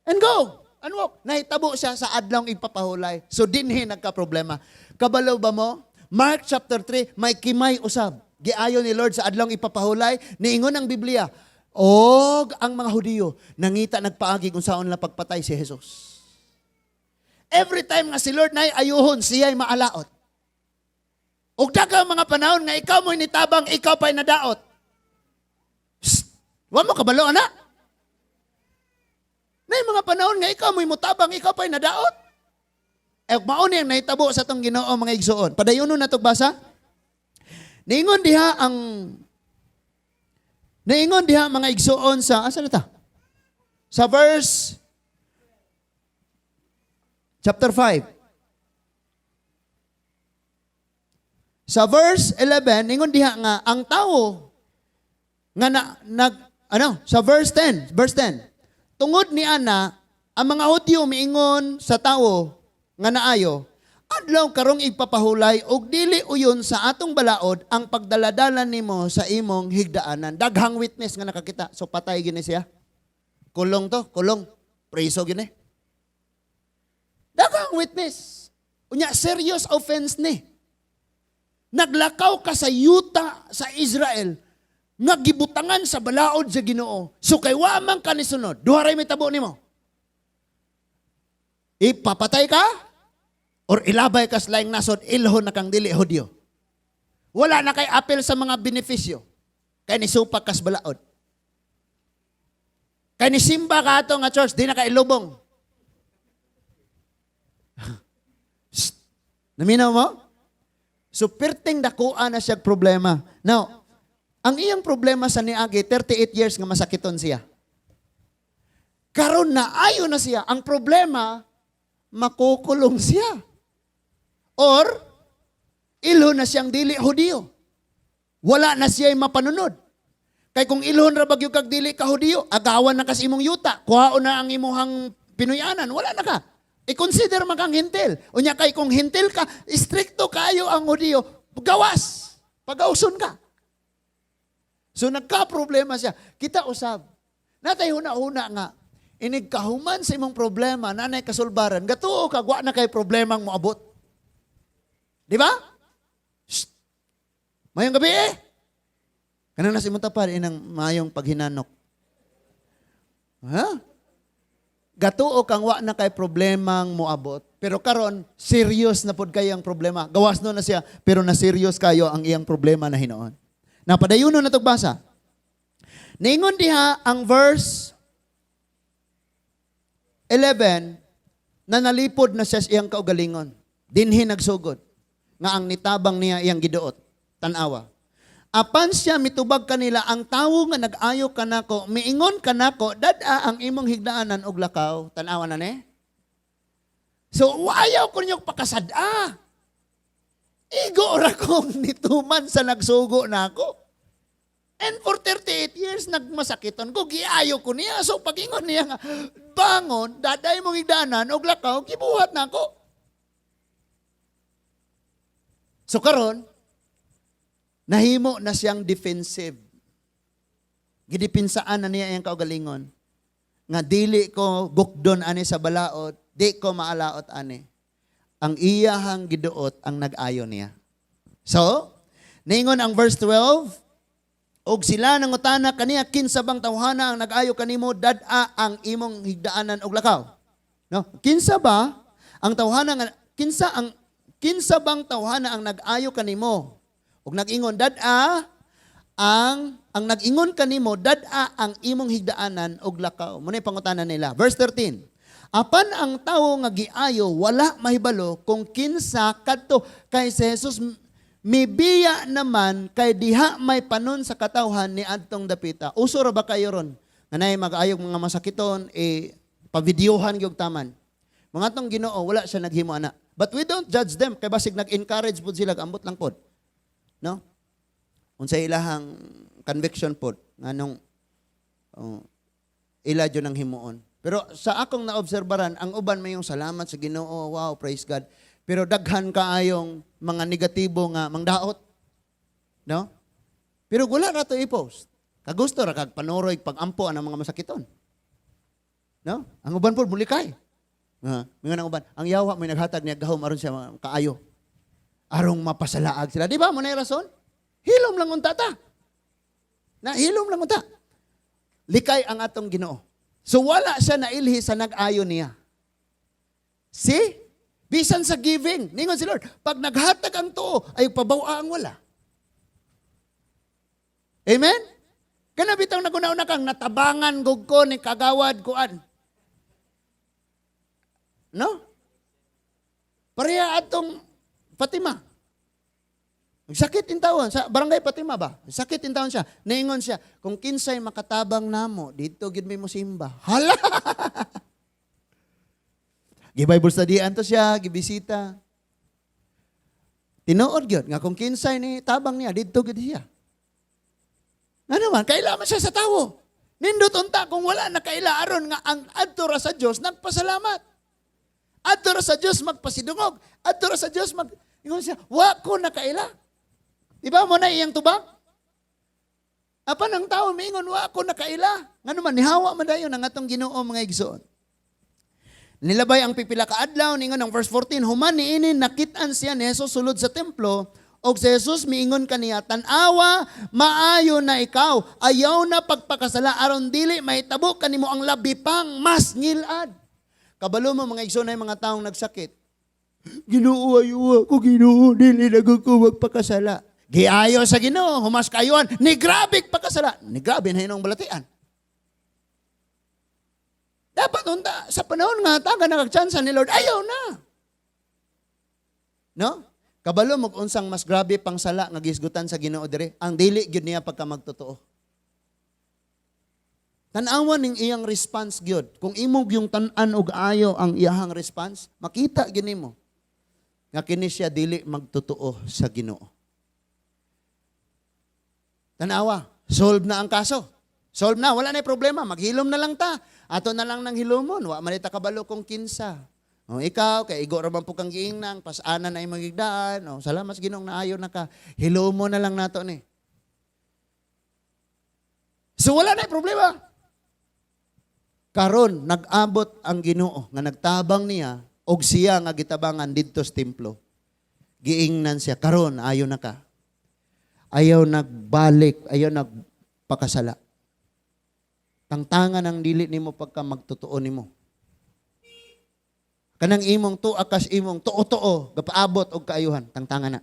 and go. And walk. Nahitabo siya sa adlaw ipapahulay. So, dinhi nagka-problema. Kabalo ba mo? Mark chapter 3, may kimay usab. Giayo ni Lord sa adlaw ipapahulay, niingon ang Biblia, ang mga Hudiyo, nangita nagpaagi kung saan lang pagpatay si Jesus. Every time nga si Lord na ayuhon, siya'y maalaot. Ug daghang mga panahon nga ikaw mo'y nitabang, ikaw pa'y nadaot. Wa mo kabalo, ana? Na mga panahon nga ikaw mo'y mutabang, ikaw pa'y nadaot. Mauni ang nahitabo sa tong Ginoo mga igsoon. Padayunon na to basa. Niingon diha mga igsoon sa, asa na ta? Sa verse, chapter 5. Sa verse 11, niingon diha nga, ang tao, nga sa verse 10, tungod ni Ana, ang mga Hudyo miingon sa tao, nga naayo, adlaw karong ipapahulay og dili uyon sa atong balaod ang pagdaladala nimo sa imong higdaanan. Daghang witness nga nakakita. So patay gini siya. Kulong to, kulong. Preso gini. Daghang witness. Unya serious offense ni. Naglakaw ka sa yuta sa Israel nga gibutangan sa balaod sa Ginoo. So kay wa man ka ni sunod, duha ray mitabo nimo. Ipapatay ka? Or ilabay ka sa laing nasod, ilhon na kang dili Hudyo. Wala na kay apel sa mga benepisyo. Kay ni supak kas balaod. Kay ni simba ka ato nga church, di na kay lubong. Naminaw mo? So, perting dakuan na siya problema. Now, ang iyang problema sa niagi, 38 years nga masakiton siya. Karon na ayo na siya. Ang problema, makukulong siya. Or, ilhon na siyang dili Hudyo. Wala na siya'y mapanunod. Kay kung ilhon ra bagyo kag dili ka Hudyo, agawan na kas imong yuta, kuhaon na ang imuhang Pinoyanan, wala na ka. I-consider man kang hintil. Unya kay kung hintil ka, stricto kayo ang Hudyo, gawas, pagauson ka. So nagka-problema siya. Kita usab. Natay huna-huna nga, inig kahuman sa imong problema, nanay kasulbaran, gatuo ka, wa na kay problemang moabot. Di ba? Mayong gabi Kanang nasa imong tapad, inang mayong paghinanok. Gatuo kang wa na kay problemang moabot. Pero karon serious na pod kayo ang problema. Gawas no na siya, pero na serious kayo ang iyang problema na hinoon. Napadayunon na basa. Ningon diha ang verse 11 na nalipod na siya iyang kaugalingon. Dinhi nagsugod nga ang nitabang niya iyang giduot. Tanawa. Apan siya mitubag kanila ang tawo nga nag-ayo kanako, miingon kanako, dada ang imong higdaanan og lakaw. Tanawa na ni. So, ayaw ko niyo pakasada. Igo ra kong nituman sa nagsugo nako. And for 38 years, nagmasakiton ko, giayo ko niya. So, pag-ingon niya nga, bangon, daday mong higdaanan og lakaw, gibuhat nako. So, karon, nahimo na siyang defensive. Gidipinsaan na niya iyang kaugalingon. Nga dili ko bukdon ani sa balaod, di ko maalaot ani. Ang iyahang giduot ang nag-ayo niya. So, ningon ang verse 12, Og sila nangutana kaniya, kinsa bang tawhana ang nag-ayo kanimo dad-a ang imong higdaanan og lakaw? No? Kinsa ba ang tawhana nga kinsa bang tawhana ang nag-ayo kanimo? Og nag-ingon dad-a ang nag-ingon kanimo dad-a ang imong higdaanan og lakaw. Munay pangutana nila. Verse 13. Apan ang tawo nga giayo wala mahibalo kung kinsa kadto kay si Jesus mibiya naman kay diha may panon sa katawhan ni adtong dapita. Uso ra ba kayo ron? Nanay mag-ayog mga masakiton, pavideohan gyud taman. Mga tong Ginoo wala siya naghimo ana. But we don't judge them kay basig nag-encourage pud sila ambot lang pod. No? Unsay ilahang conviction pod nganong ila jud nang himuon. Pero sa akong naobserbaran, ang uban may yung salamat sa Ginoo, wow, praise God. Pero daghan kaayong mga negatibo nga mangdaot. No? Pero gula ra to i-post. Kagusto ra kag panuroy pagampo ang mga masakiton. No? Ang uban po mulikay. Mga nang uban, ang yawa may naghatag niya gahom aron siya kaayo. Arong mapasalaag sila. Di ba mo na rason? Hilom lang unta ta. Na hilom lang unta. Likay ang atong Ginoo. So wala siya nailhi sa nag-ayo niya. See? Bisan sa giving. Ningon si Lord, pag naghatag ang tuo, ay pabawa ang wala. Amen? Kanabitang nagunauna kang natabangan gugko ni kagawad kuan. No? Pareha atong Fatima. Sakit in taon. Sa barangay Fatima ba? Sakit in taon siya. Naingon siya, kung kinsay makatabang namo, dito gid may mo simba. Hala! Gi-Bible studyan to siya, gibisita. Tinuod gyud nga kung kinsay ni tabang niya, dito gid siya. Nga naman, kailangan siya sa tawo. Nindot unta kung wala na kaila aron nga ang adto ra sa Dios nagpasalamat. Adto ra sa Dios magpasidungog. Adto ra sa Dios ingon siya, wa ko na kaila. Diba mo na iyang tubag? Apan ang tao mingon wa ko nakaila. Ngano man nihawa man dayon ang atong Ginoo mga igsoon. Nilabay ang pipila ka adlaw ningon ang verse 14, human niini nakit-an siya ni Jesus sulod sa templo og si Jesus miingon kaniya, tan-awa maayo na ikaw, ayaw na pagpakasala aron dili mahitabo kanimo ang labi pang mas ngilad. Kabalo mo mga igsoon ay mga taong nagsakit. Ginoo ayo ko Ginoo dili na ko magpakasala. Giayo sa Ginoo, humas kayuan, ni grabe pagkasala. Ni grabe na hinong balatian. Dapat unta, sa panahon nga, taga nakagtsansa ni Lord, ayaw na. No? Kabalo mo unsang mas grabe pang sala nga gisgutan sa Ginoo dire, ang dili gyud niya pagka magtotoo. Tan-awan ning iyang response gyud. Kung imong yung tan-an og ayo ang iyahang response, makita gyud nimo nga kini siya dili magtotoo sa Ginoo. Tanawa, solve na ang kaso. Solve na, wala na problema. Maghilom na lang ta. Ato na lang ng hilomon. Wa manita kabalo kung kinsa. O ikaw, kay igo raman po kang giingnang, pasana na imong igdaan. O salamat sa Ginoong naayo na ka. Hilomon na lang nato ni. So wala na problema. Karon nag-abot ang Ginoo nga nagtabang niya og siya nga gitabangan didto sa templo. Giingnan siya, karon ayo na ka. Ayaw nagbalik, ayaw nagpakasala. Tangtangan ang dili nimo pagka magtotoo nimo. Kanang imong akas imong tuo-tuo, gapaabot og kaayuhan, tangtangan na.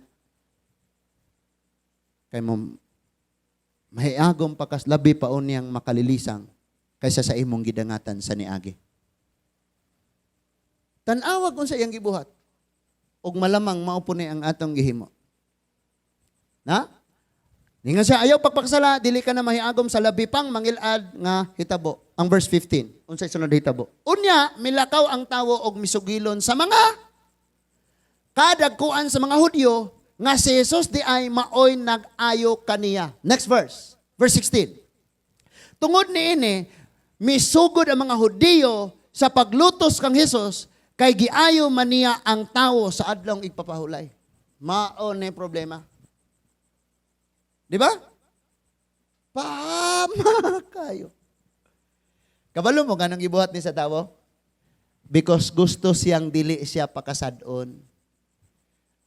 Kay mo mahiagom pakas labi pa unyang makalilisang kaysa sa imong gidangatan sa niagi. Tan-awag kung sa iyang gibuhat. Og malamang mao ni ang atong gihimo. Na? Ningan siya, ayaw pagpakasala, dili ka na mahiagom sa labi pang mangilad nga hitabo. Ang verse 15, unsay sunod hitabo. Unya, milakaw ang tawo og misugilon sa mga kadagkuan sa mga Hudyo nga si Jesus di ay maoy nag-ayo kaniya. Next verse, verse 16. Tungod niini, misugod ang mga Hudyo sa paglutos kang Jesus kay giayo man niya ang tawo sa adlong igpapahulay. Mao ni problema. Di ba? Pama kayo. Kabalo mo ganang gibuhat ni sa tawo? Because gusto siyang dili siya pakasadon.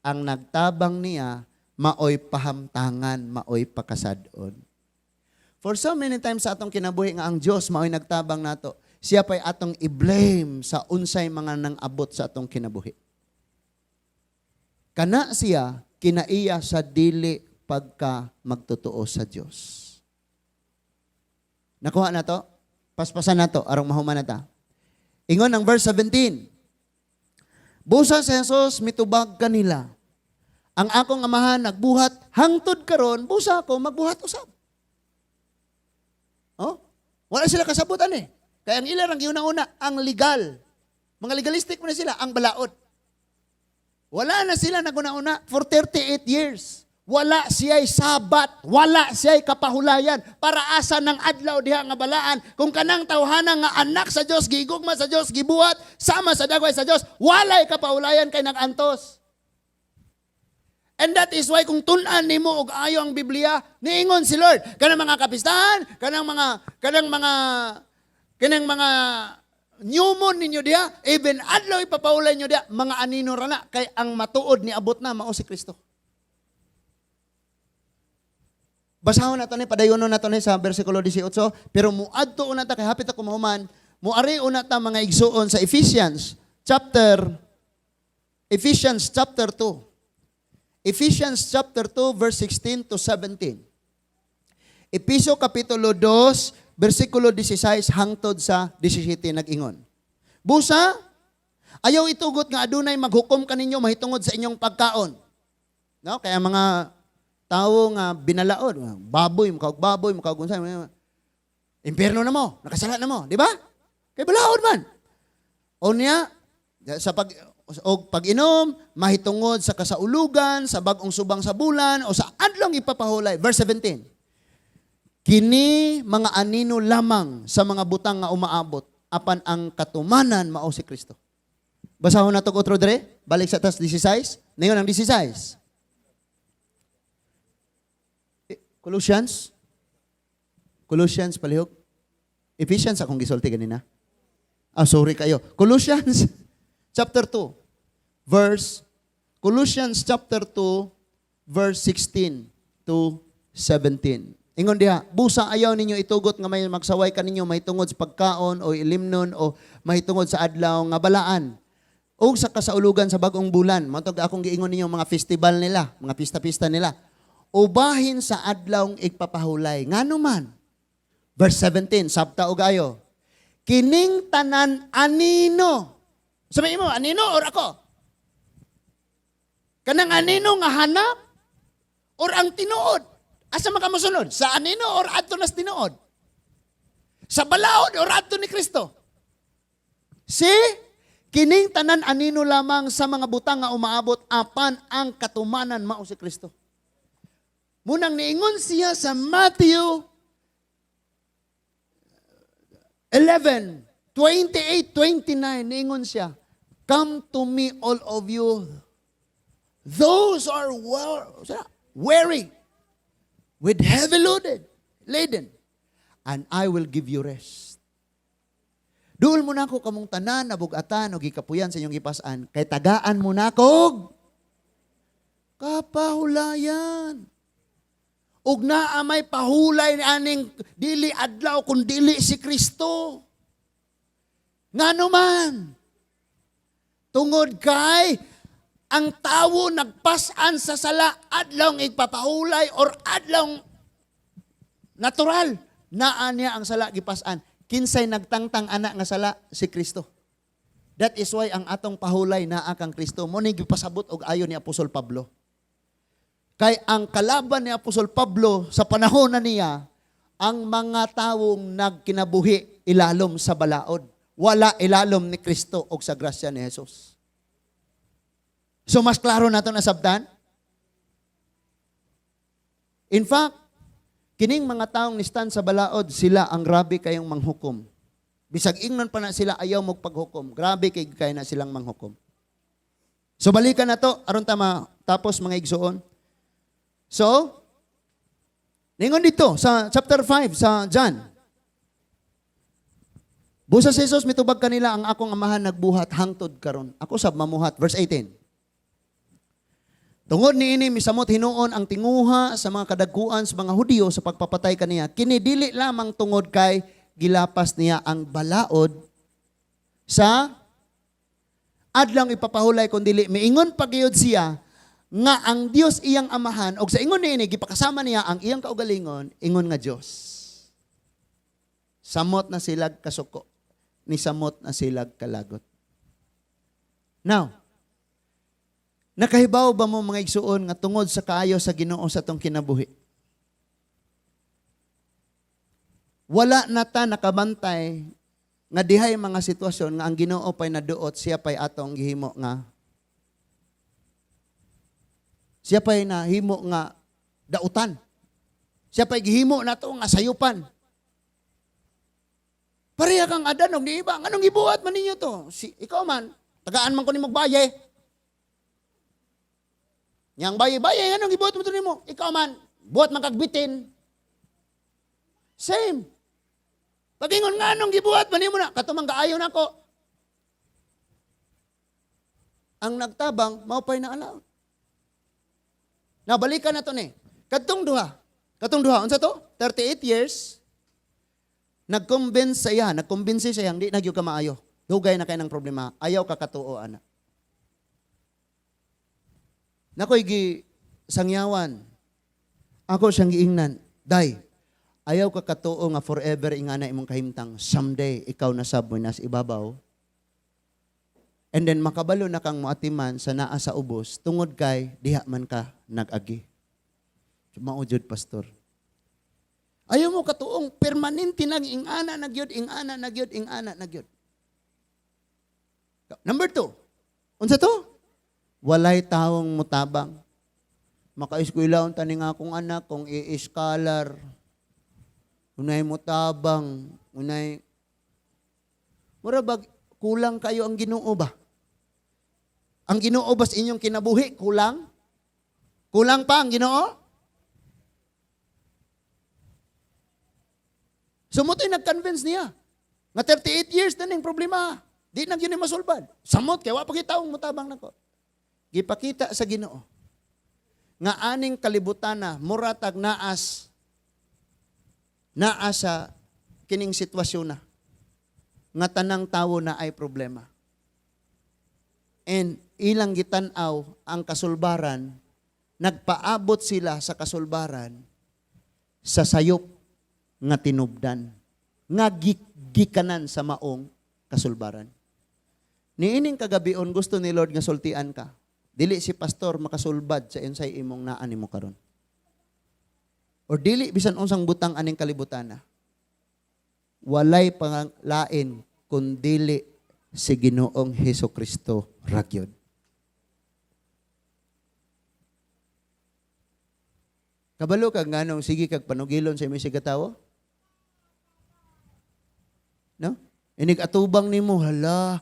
Ang nagtabang niya, maoy pahamtangan, maoy pakasadon. For so many times sa atong kinabuhi nga ang Dios mao'y nagtabang nato. Siya pa'y atong i-blame sa unsay mga nang abot sa atong kinabuhi. Kana siya kinaiya sa dili pagka magtotoo sa Dios. Nakuha na to? Paspasan na to, arong mahuman na ta. Ingon ang verse 17. Busa si Jesus mitubag kanila. Ang akong amahan nagbuhat hangtod karon, busa ako magbuhat usab. Oh? Wala sila kasabutan eh. Kaya ang ilarang una-una, ang legal. Mga legalistic mo na sila, ang balaod. Wala na sila naguna-una for 38 years. Wala siya'y sabat, wala siya'y kapahulayan para asa ng adlaw diha nga balaan. Kung kanang tawhana nga anak sa Dios, gigugma sa Dios, gibuhat, sama sa dagway sa Dios, walay kapahulayan kay nagantos. And that is why kung tun-an nimo og ayo ang Biblia, niingon si Lord, kanang mga kapistahan, kanang mga newmon ninyo diha, even adlaw ipapaulay nyo diha, mga anino rana, kay ang matuod ni abot na mao si Kristo. Basahon nato ni padayonon nato ni sa bersikulo 18, pero muadto una ta kay hapit ako mahuman, muari una ta mga igsuon sa Ephesians chapter 2. Ephesians chapter 2 verse 16 to 17. Episo kapitulo 2 bersikulo 16 hangtod sa 17 nag-ingon. Busa, ayaw itugot nga adunay maghukom kaninyo mahitungod sa inyong pagkaon. No, kaya mga tao nga binalaod, baboy, makaog unsay, impierno na mo, nakasala na mo, di ba? Kay balaod man. O niya, sa pag-inom, mahitungod sa kasaulugan, sa bagong subang sa bulan, o sa adlong ipapahulay. Verse 17. Kini mga anino lamang sa mga butang nga umaabot, apan ang katumanan mao si Kristo. Basahon na to otro dire, balik sa tas 16, nayon ang 16. Colossians palihog. Ephesians akong gisulti ganina. Sorry kayo. Colossians chapter 2 verse 16 to 17. Ingon diha, busa ayaw ninyo itugot nga may magsaway kaninyo mahitungod sa pagkaon o ilimnon o mahitungod sa adlaw nga balaan. O sa kasaulugan sa bagong bulan. Matog akong giingon ninyo mga festival nila, mga pista-pista nila. Ubahin sa adlawng igpapahulay. Ngano man? Verse 17, sabta og ayo. Kining tanan anino. Sabihin mo, anino or ako? Kanang anino nga hanap or ang tinuod? Asa makamusunod? Sa anino or adto nas tinuod? Sa balaod or adto ni Kristo? Kining tanan anino lamang sa mga butang nga umaabot apan ang katumanan mao si Kristo. Munang niingon siya sa Matthew 11, 28, 29, niingon siya, come to me all of you, those are weary, with heavy laden, and I will give you rest. Duol mo na ako kamong tanan, nabugatan, o gikapuyan sa inyong gipasaan, kay tagaan mo na ako, kapahulayan. Ug naa may pahulay ni aning dili adlaw kun dili si Kristo. Ngano man? Tungod kay ang tawo nagpasan sa sala adlaw igpapahulay or adlaw natural naa niya ang sala gipasan. Kinsay nagtangtang anak nga sala si Kristo. That is why ang atong pahulay naa kang Kristo mo ni gipasabot og ayo ni Apostol Pablo. Kay ang kalaban ni Apostol Pablo sa panahon na niya, ang mga tawong nagkinabuhi ilalom sa balaod. Wala ilalom ni Kristo o sa grasya ni Jesus. So mas klaro na ito nasabtan? In fact, kining mga taong nistan sa balaod, sila ang grabe kayong manghukom. Bisag ingnon pa na sila ayaw magpaghukom. Grabe kay na silang manghukom. So balikan na to, aron tama tapos mga igsuon. So, ningon dito sa chapter 5 sa John. Busa si Jesus mitubag kanila ang akong amahan nagbuhat hangtod karon. Ako sab mamuhat. Verse 18. Tungod niini misamot hinuon ang tinguha sa mga kadagkuan sa mga Hudiyo sa pagpapatay kaniya. Kini dili lamang tungod kay gilapas niya ang balaod sa adlang ipapahulay kun dili miingon pagyud siya nga ang Dios iyang amahan og sa ingon niini gipakasama niya ang iyang kaugalingon ingon nga Dios. Samot na silag kasuko, ni samot na silag kalagot. Now, nakahibaw ba mo mga igsuon nga tungod sa kaayo sa Ginoo sa tong kinabuhi? Wala na ta nakabantay nga dihay mga sitwasyon nga ang Ginoo pay naduot, siya pay atong gihimo nga siya pay nahimo nga dautan. Siya pay gihimo nato nga sayupan. Pareha kang adanog ni iba, anong gibuhat man ninyo to? Ikaw man, tagaan man ko ni magbaye. Yang baye-baye, anong gibuhat mo ito mo? Ikaw man, buhat man kagbitin. Same. Pagingon nga, anong gibuhat man mo na? Katumang kaayo na ko. Ang nagtabang, maupay na alaw. Nabalikan na to ni. Katong duha, unsa to? 38 years, nagkumbinsi siya, hindi nagyo ka maayo. Dugay na kayo ng problema, ayaw ka katuo, anak. Nakoy sangyawan. Ako siyang giingnan. Day, ayaw ka katuo nga forever ingana imong kahimtang. Someday, ikaw nasab mo nas ibabaw. And then makabalo na kang muatiman sa naa sa ubos, tungod kay diha man ka nag-agi. Maujud, pastor. Ayaw mo katuong permanente nang ingana nagyod. Number 2. Unsa to? Walay taong mutabang. Maka-eskwelaon tani nga akong anak, kung i-scholar, unay mutabang, unay... Murabag, kulang kayo ang Ginoo ba? Ang Ginoo ba sa inyong kinabuhi? Kulang? Kulang pa ang Ginoo? Sumutoy nag-convince niya. Nga 38 years na ning problema. Di na yun yung masulbad. Samot, kaya wapag itaong mutabang nako. Gipakita sa Ginoo nga aning kalibutan na muratag naas sa kining sitwasyon na nga tanang tawo na ay problema. And ilang gitanaw ang kasulbaran, nagpaabot sila sa kasulbaran sa sayop nga tinubdan, nga gikanan sa maong kasulbaran. Niining kagabion gusto ni Lord nga sultian ka. Dili si pastor makasulbad sa insay imong naan nimo karon. Or dili bisan unsang butang aning kalibutan na. Walay panglain kun dili si Ginoong Hesukristo ragyod. Kabalo kag nganong sige kag panugilon sa imong sigatawo? No? Inig atubang nimo hala,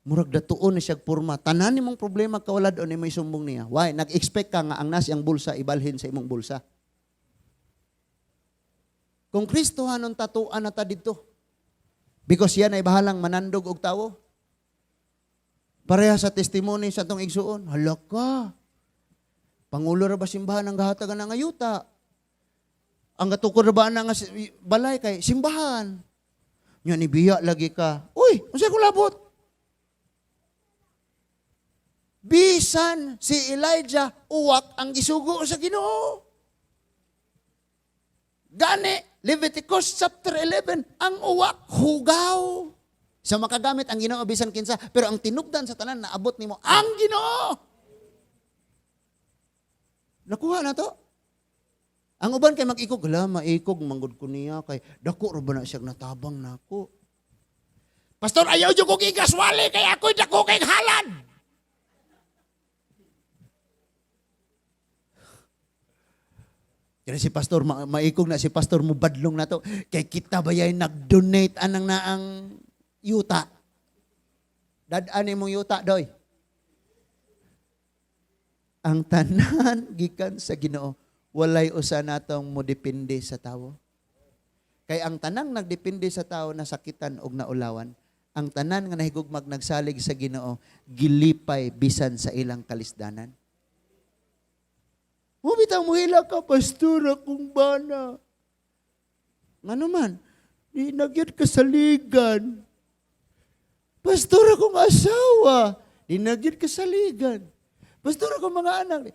murag datuon na siya porma. Tanan nimong problema kawalad o ni may sumbong niya. Why? Nag-expect ka nga ang nasiyang bulsa ibalhin sa imong bulsa. Kung Kristo hanon tatuan na ta dito. Because yan ay bahalang manandog og tawo. Pareha sa testimony sa tong igsuon. Hala ka. Pangulo ra ba simbahan ang gahatagan ng ayuta? Ang gatukod ra ba na nga balay kay simbahan? Nya ni biya lagi ka. Uy, unsay ko labot? Bisan si Elijah uwak ang gisugo sa Ginoo. Gani, Leviticus chapter 11, ang uwak hugaw. Sa makagamit ang Ginoo bisan kinsa, pero ang tinubdan sa tanan naabot nimo ang Ginoo. Nakuha na to. Ang uban kay mag-ikog, hala maikog manggod ko niya kay dako ra ba na siya natabang nako. Pastor, ayaw jud ko gigaswali kay ako dako kay halad. Kaya si pastor, maikog na si pastor mo badlong na to. Kay kita ba yan nag-donate anang naang yuta? Dadaan mo yuta, doy. Ang tanan, gikan sa Ginoo, walay usa natong mo depende sa tawo. Kay ang tanang nagdepende sa tawo nasakitan og naulawan. Ang tanan nga nahigugmag nagsalig sa Ginoo, gilipay bisan sa ilang kalisdanan. Mubitaw mo hila ka, pastor, akong bana. Nga naman, di nagyan kasaligan. Pastor, akong asawa, di nagyan kasaligan. Pastor, akong mga anak,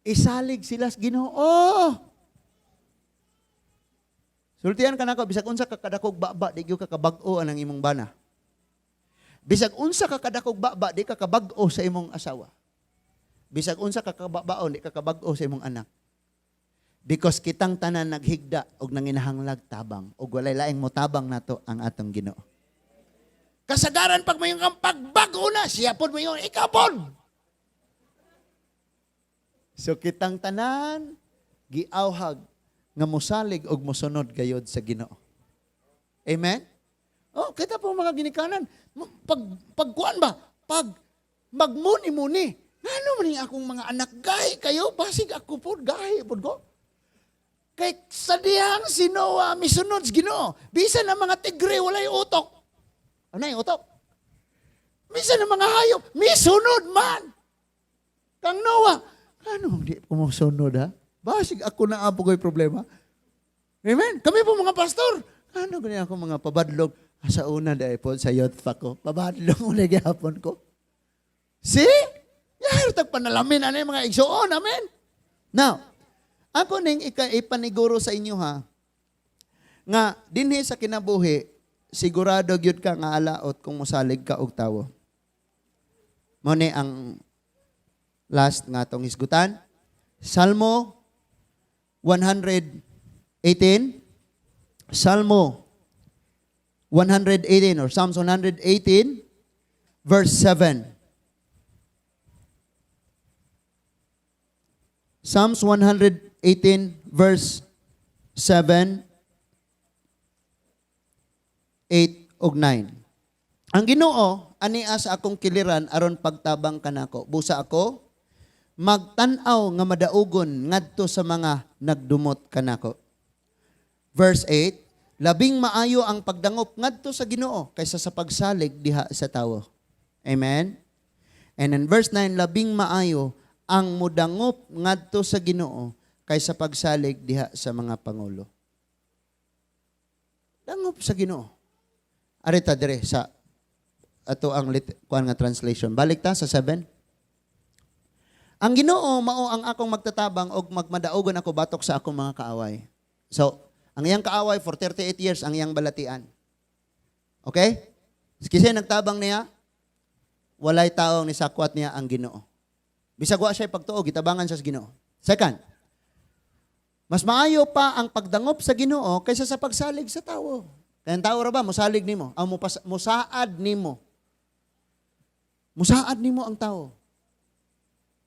isalig sila sa Ginoo. Sultihan ka na ko, bisag unsa ka kadakog baba, di ka kabag-o ang imong bana. Bisag unsa ka kadakog baba, di ka kabag-o sa imong asawa. Bisag unsa ka kababaon, di ka kabag-o sa imong anak. Because kitang tanan naghigda og nanginahanglag tabang og walay laing mo tabang nato ang atong Ginoo. Kasagaran pag mayong ang pagbago na, siya pod mayong ikapon. So kitang tanan giawhag nga mosalig og mosunod gayod sa Ginoo. Amen? Oh, kita po mga ginikanan. Pagkuan ba? Pag magmuni-muni. Ano man yung akong mga anak, gahi kayo, basig ako po, gahi po ko. Kay sa diyang sinowa, misunod sa Ginoo. Bisan ang mga tigre, walay utok. Ano yung utok? Bisan ang mga hayop, misunod man. Kang Noah, ano di ko masunod ha? Basig ako na apo ko'y problema. Amen? Kami po mga pastor. Ano ganyan ako mga pabadlog? Sa una dahil po sa youth pa ko, pabadlog mo na gihapon ko. See? Yahartag panalamin ano yung mga igsoon. Amen? Now, ako ning ipaniguro sa inyo ha, nga dinhi sa kinabuhi, sigurado gyud ka nga alaot kung mosalig ka og tawo. Mo ni ang last nga tong hisgutan. Salmo 118. Salmo 118 or Psalms 118 verse 7. Psalms 118 verse 7, 8 ug 9. Ang Ginoo ania sa akong kiliran aron pagtabang kanako. Busa ako magtan-aw nga madaugon ngadto sa mga nagdumot kanako. Verse 8, labing maayo ang pagdangop ngadto sa Ginoo kaysa sa pagsalig diha sa tawo. Amen. And in verse 9, labing maayo ang mudangop ngadto sa Ginoo kaysa pagsalig diha sa mga pangulo. Dangop sa Ginoo. Arita dire sa ato ang kuan nga translation. Balik ta sa 7. Ang Ginoo mao ang akong magtatabang og magmadaogon ako batok sa akong mga kaaway. So, ang iyang kaaway for 38 years ang iyang balatian. Okay? Kasi nagtabang niya, walay taong nisakwat niya ang Ginoo. Bisag wa siya pagtuo, gitabangan siya sa Ginoo. Second, mas maayo pa ang pagdangop sa Ginoo kaysa sa pagsalig sa tawo. Kaya ang tao ra ba, musalig nimo, ang musaad nimo. Musaad nimo ang tao.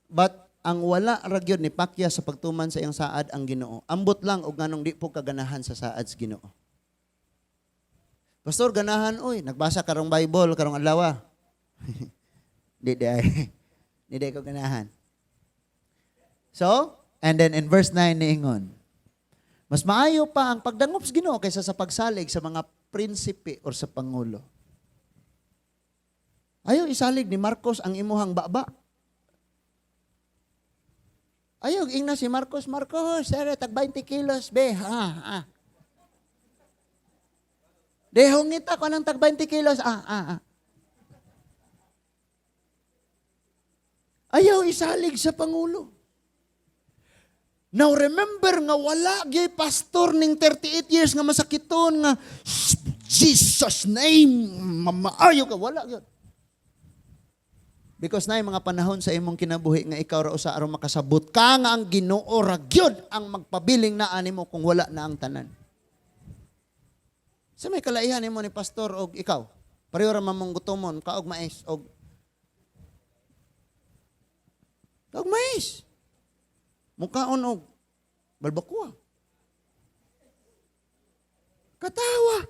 But ang wala ra gyud ni pakya sa pagtuman sa iyang saad ang Ginoo. Ambot lang og nganong di po kaganahan sa saad sa Ginoo. Pastor, ganahan oy, nagbasa karong Bible karong adlaw. Di ay. Hindi ko ganahan. So, and then in verse 9 niingon, mas maayo pa ang pagdangop sa Ginoo kaysa sa pagsalig sa mga prinsipe or sa pangulo. Ayaw isalig ni Marcos ang imuhang baba. Ayaw ingna si Marcos, sere, tag 20 kilos, be, Dehongit ako ng tag 20 kilos, Ayaw isalig sa Pangulo. Now remember nga wala gyay pastor ning 38 years nga masakiton nga Jesus name mamaayo ka wala gyud. Because na yung mga panahon sa imong kinabuhi nga ikaw ra usa aron makasabot ka nga ang Ginoo ra gyud ang magpabiling naa nimo kung wala na ang tanan. Sa may kalaihan nimo ni pastor og ikaw, pareho ra mamong gutomon ka og mais og mais. Mukhaon og balbakwa. Katawa.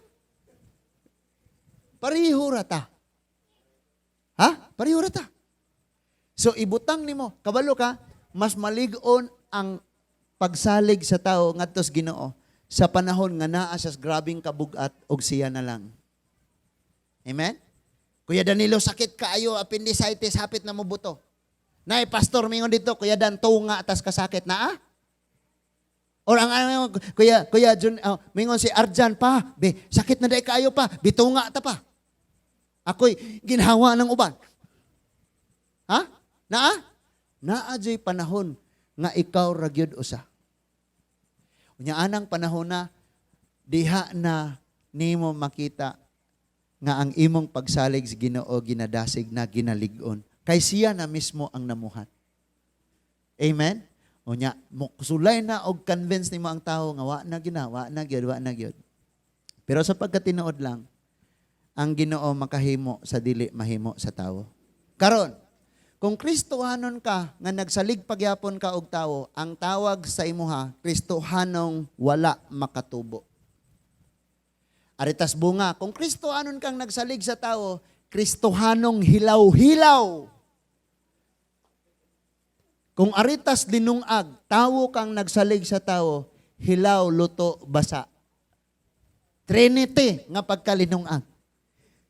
Pareho ra ta. Ha? Pareho ra ta. So ibutang nimo, kabalo ka, mas malig-on ang pagsalig sa tao ngadto sa Ginoo sa panahon nga naa sa grabing kabugat og siya na lang. Amen? Kuya Danilo, sakit kaayo, appendicitis, hapit na mo buto. Nay, pastor, mingon dito, Kuya Dan, tunga, atas kasakit na Or ang ano, Kuya Jun, mingon si Arjan pa, sakit na day kayo pa, bitunga ta pa. Ako'y ginhawa ng uban. Ha? Naadyo'y panahon nga ikaw ragyod usa. Unya anang panahon na, diha na nimo makita nga ang imong pagsalig sa Ginoo ginadasig na ginalig-on. Kay siya na mismo ang namuhat. Amen? Unya, sulay na og convince nimo ang tao nga wa na gyud. Pero sa pagkatinuod lang, ang Ginoo makahimo sa dili mahimo sa tao. Karon, kung Kristohanon ka nga nagsalig pagyapon ka og tao, ang tawag sa imuha Kristohanong wala makatubo. Aritas bunga, kung Kristohanon kang nagsalig sa tao, Kristohanong hilaw-hilaw. Kung aritas linungag, tao kang nagsalig sa tao, hilaw, luto, basa. Trinity nga pagkalinungag.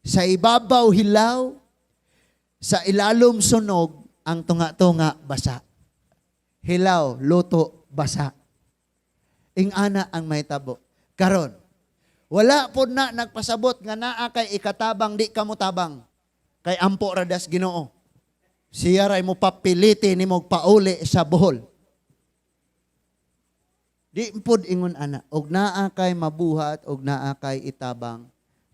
Sa ibabaw hilaw, sa ilalom sunog, ang tunga-tunga basa. Hilaw, luto, basa. Ingana ang may tabo. Karon, wala po na nagpasabot nga naa kay ikatabang di kamutabang. Kay ampo radas Ginoo. Siya ray mo papiliti ni mo pauli sa buhol. Di pod ingon ana, og naa kay mabuhat, og naa kay itabang,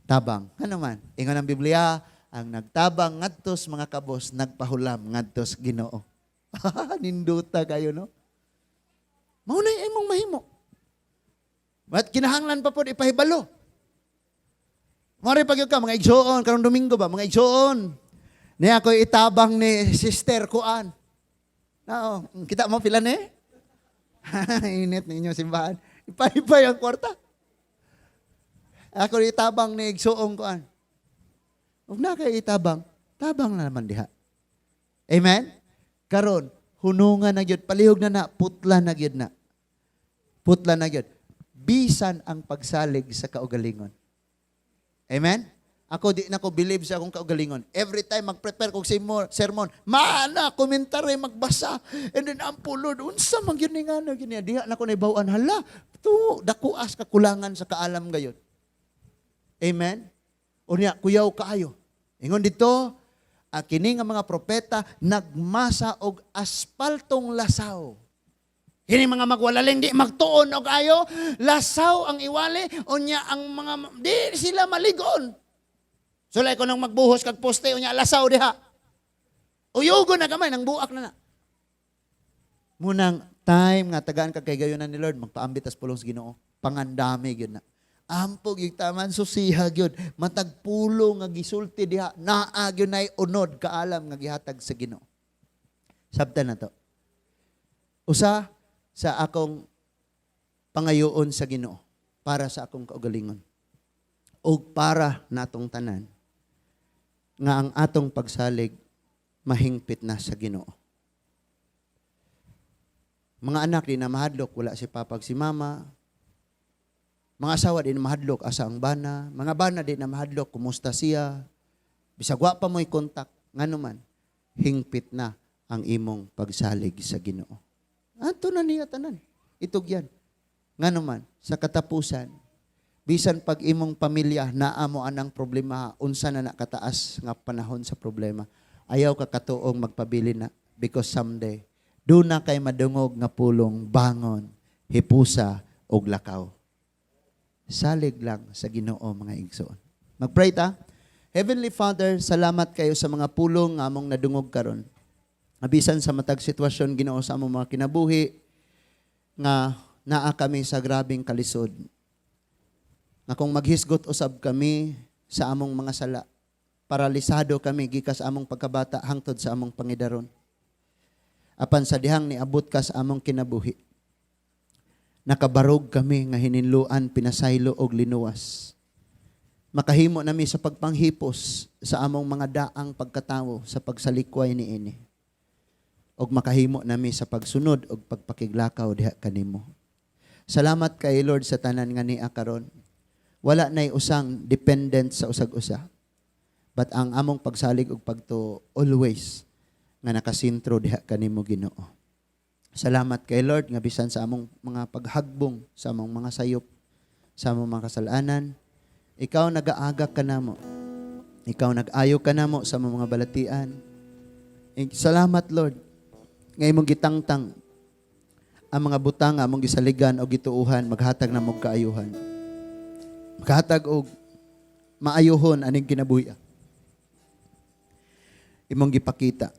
tabang. Ano man? Ingon ang Biblia, ang nagtabang ngadtos mga kabos, nagpahulam ngadtos Ginoo. Ninduta kayo, no? Mao na imong mahimo. Ba't kinahanglan pa po ipahibalo? Mari pag ka, mga igsoon, karong Domingo ba, mga igsoon. Niya ako itabang ni Sister Kuan. No, kita mo pila ni? Init ninyo simbahan. Ipay ang kwarta. Ako itabang ni igsoon Kuan. Huwag na kayo itabang. Tabang na naman diha. Amen? Karon, hunungan na gyud, palihog na putla na gyud na. Putla na gyud. Bisan ang pagsalig sa kaugalingon. Amen? Ako di na ko believe sa akong kaugalingon. Every time mag-prepare kong sermon, maana, komentary, magbasa. And then ang pulod, unsa man yun nga na, diha na ko na ibawaan, hala, ito, dakuas kakulangan sa kaalam gayon. Amen? Unya, kuyaw kaayo. Ingon dito, kini nga mga propeta, nagmasa og aspaltong lasaw. Kini mga magwalaling di magtuon og ayo, lasaw ang iwali, unya ang mga, di sila maligon. Sulay ko nang magbuhos kag poste, unya lasaw diha. Uyugon na kamay, nang buak na. Munang time nga tagaan ka kay gayonan ni Lord, magpaambit as pulong sa Ginoo. Pangandami gyud na. Ampog yung taman susiha gyud, matag pulo nga gisulti diha, naa gyud nay unod kaalam nga gihatag sa Ginoo. Sabtan na to. Usa sa akong pangayoon sa Ginoo para sa akong kaugalingon o para natong tanan nga ang atong pagsalig mahingpit na sa Ginoo. Mga anak di na mahadlok, wala si papag si mama. Mga asawa di na mahadlok, asa ang bana. Mga bana di na mahadlok, kumusta siya. Bisag wa pa mo'y kontak, ngano man, hingpit na ang imong pagsalig sa Ginoo. Ato na niya tanan. Itog yan. Ngano man, sa katapusan, bisan pag imong pamilya naa mo anang problema, unsa na nakataas nga panahon sa problema, ayaw ka katuong magpabili na because someday, doon na kay madungog nga pulong, bangon, hipusa, og lakaw. Salig lang sa Ginoo mga igsoon. Magpray ta. Heavenly Father, salamat kayo sa mga pulong nga among nadungog karon. Abisan sa matag sitwasyon Ginoo sa among mga kinabuhi nga naa kami sa grabing kalisod. Na kung maghisgot usab kami sa among mga sala, paralisado kami gikas among pagkabata hangtod sa among pangidaron. Apan sa dihang niabot ka sa among kinabuhi, nakabarog kami nga hininluan, pinasaylo og linuwas. Makahimo nami sa pagpanghipos sa among mga daang pagkatawo sa pagsalikway niini. Og makahimo nami sa pagsunod og pagpakiglakaw diha kanimo. Salamat kay Lord sa tanan nga niya karon. Wala na'y usang dependent sa usag-usa. But ang among pagsalig og pagto always nga nakasintro diha kanimo Ginoo. Salamat kay Lord nga bisan sa among mga paghagbong, sa among mga sayop, sa among mga kasalanan, ikaw nagaagak ka namo. Ikaw nag-ayo ka namo sa among mga balatian. Salamat Lord nga imong gitangtang ang mga butang among gisaligan o gituuhan maghatag na mong kaayuhan. Maghatag og maayuhon aning kinabuhi. Imong gipakita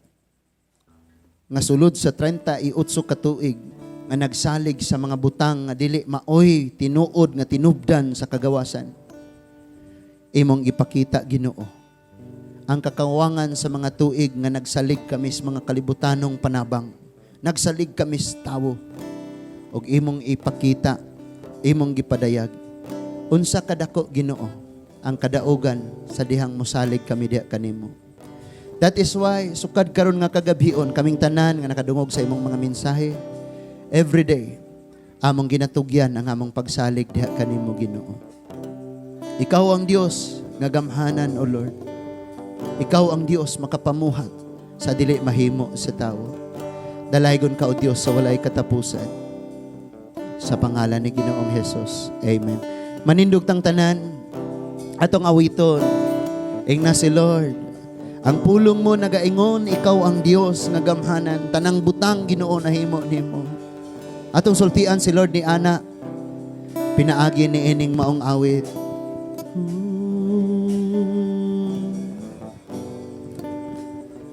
nga sulod sa 38 ka tuig nga nagsalig sa mga butang nga dili maoy tinuod nga tinubdan sa kagawasan. Imong ipakita Ginoo ang kakawangan sa mga tuig nga nagsalig kami sa mga kalibutanong panabang. Nagsalig kami sa tawo. Og imong ipakita, imong gipadayag. Unsa kadako Ginoo ang kadaugan sa dihang mosalig kami diha kanimo. That is why sukad karon nga kagabhion kaming tanan nga nakadungog sa imong mga mensahe every day among ginatugyan ang among pagsalig diha kanimo Ginoo. Ikaw ang Dios nga gamhanan o Lord. Ikaw ang Dios makapamuhat sa dili mahimo sa tawo. Dalaygon ka o Dios sa walay katapusan. Sa pangalan ni Ginoong Hesus. Amen. Manindog tang tanan atong awiton ingna si Lord. Ang pulong mo nagaingon, ikaw ang Dios nga gamhanan, tanang butang Ginoo nahimo nimo. Atong sultian si Lord ni ana, pinaagi ni ining maong awit.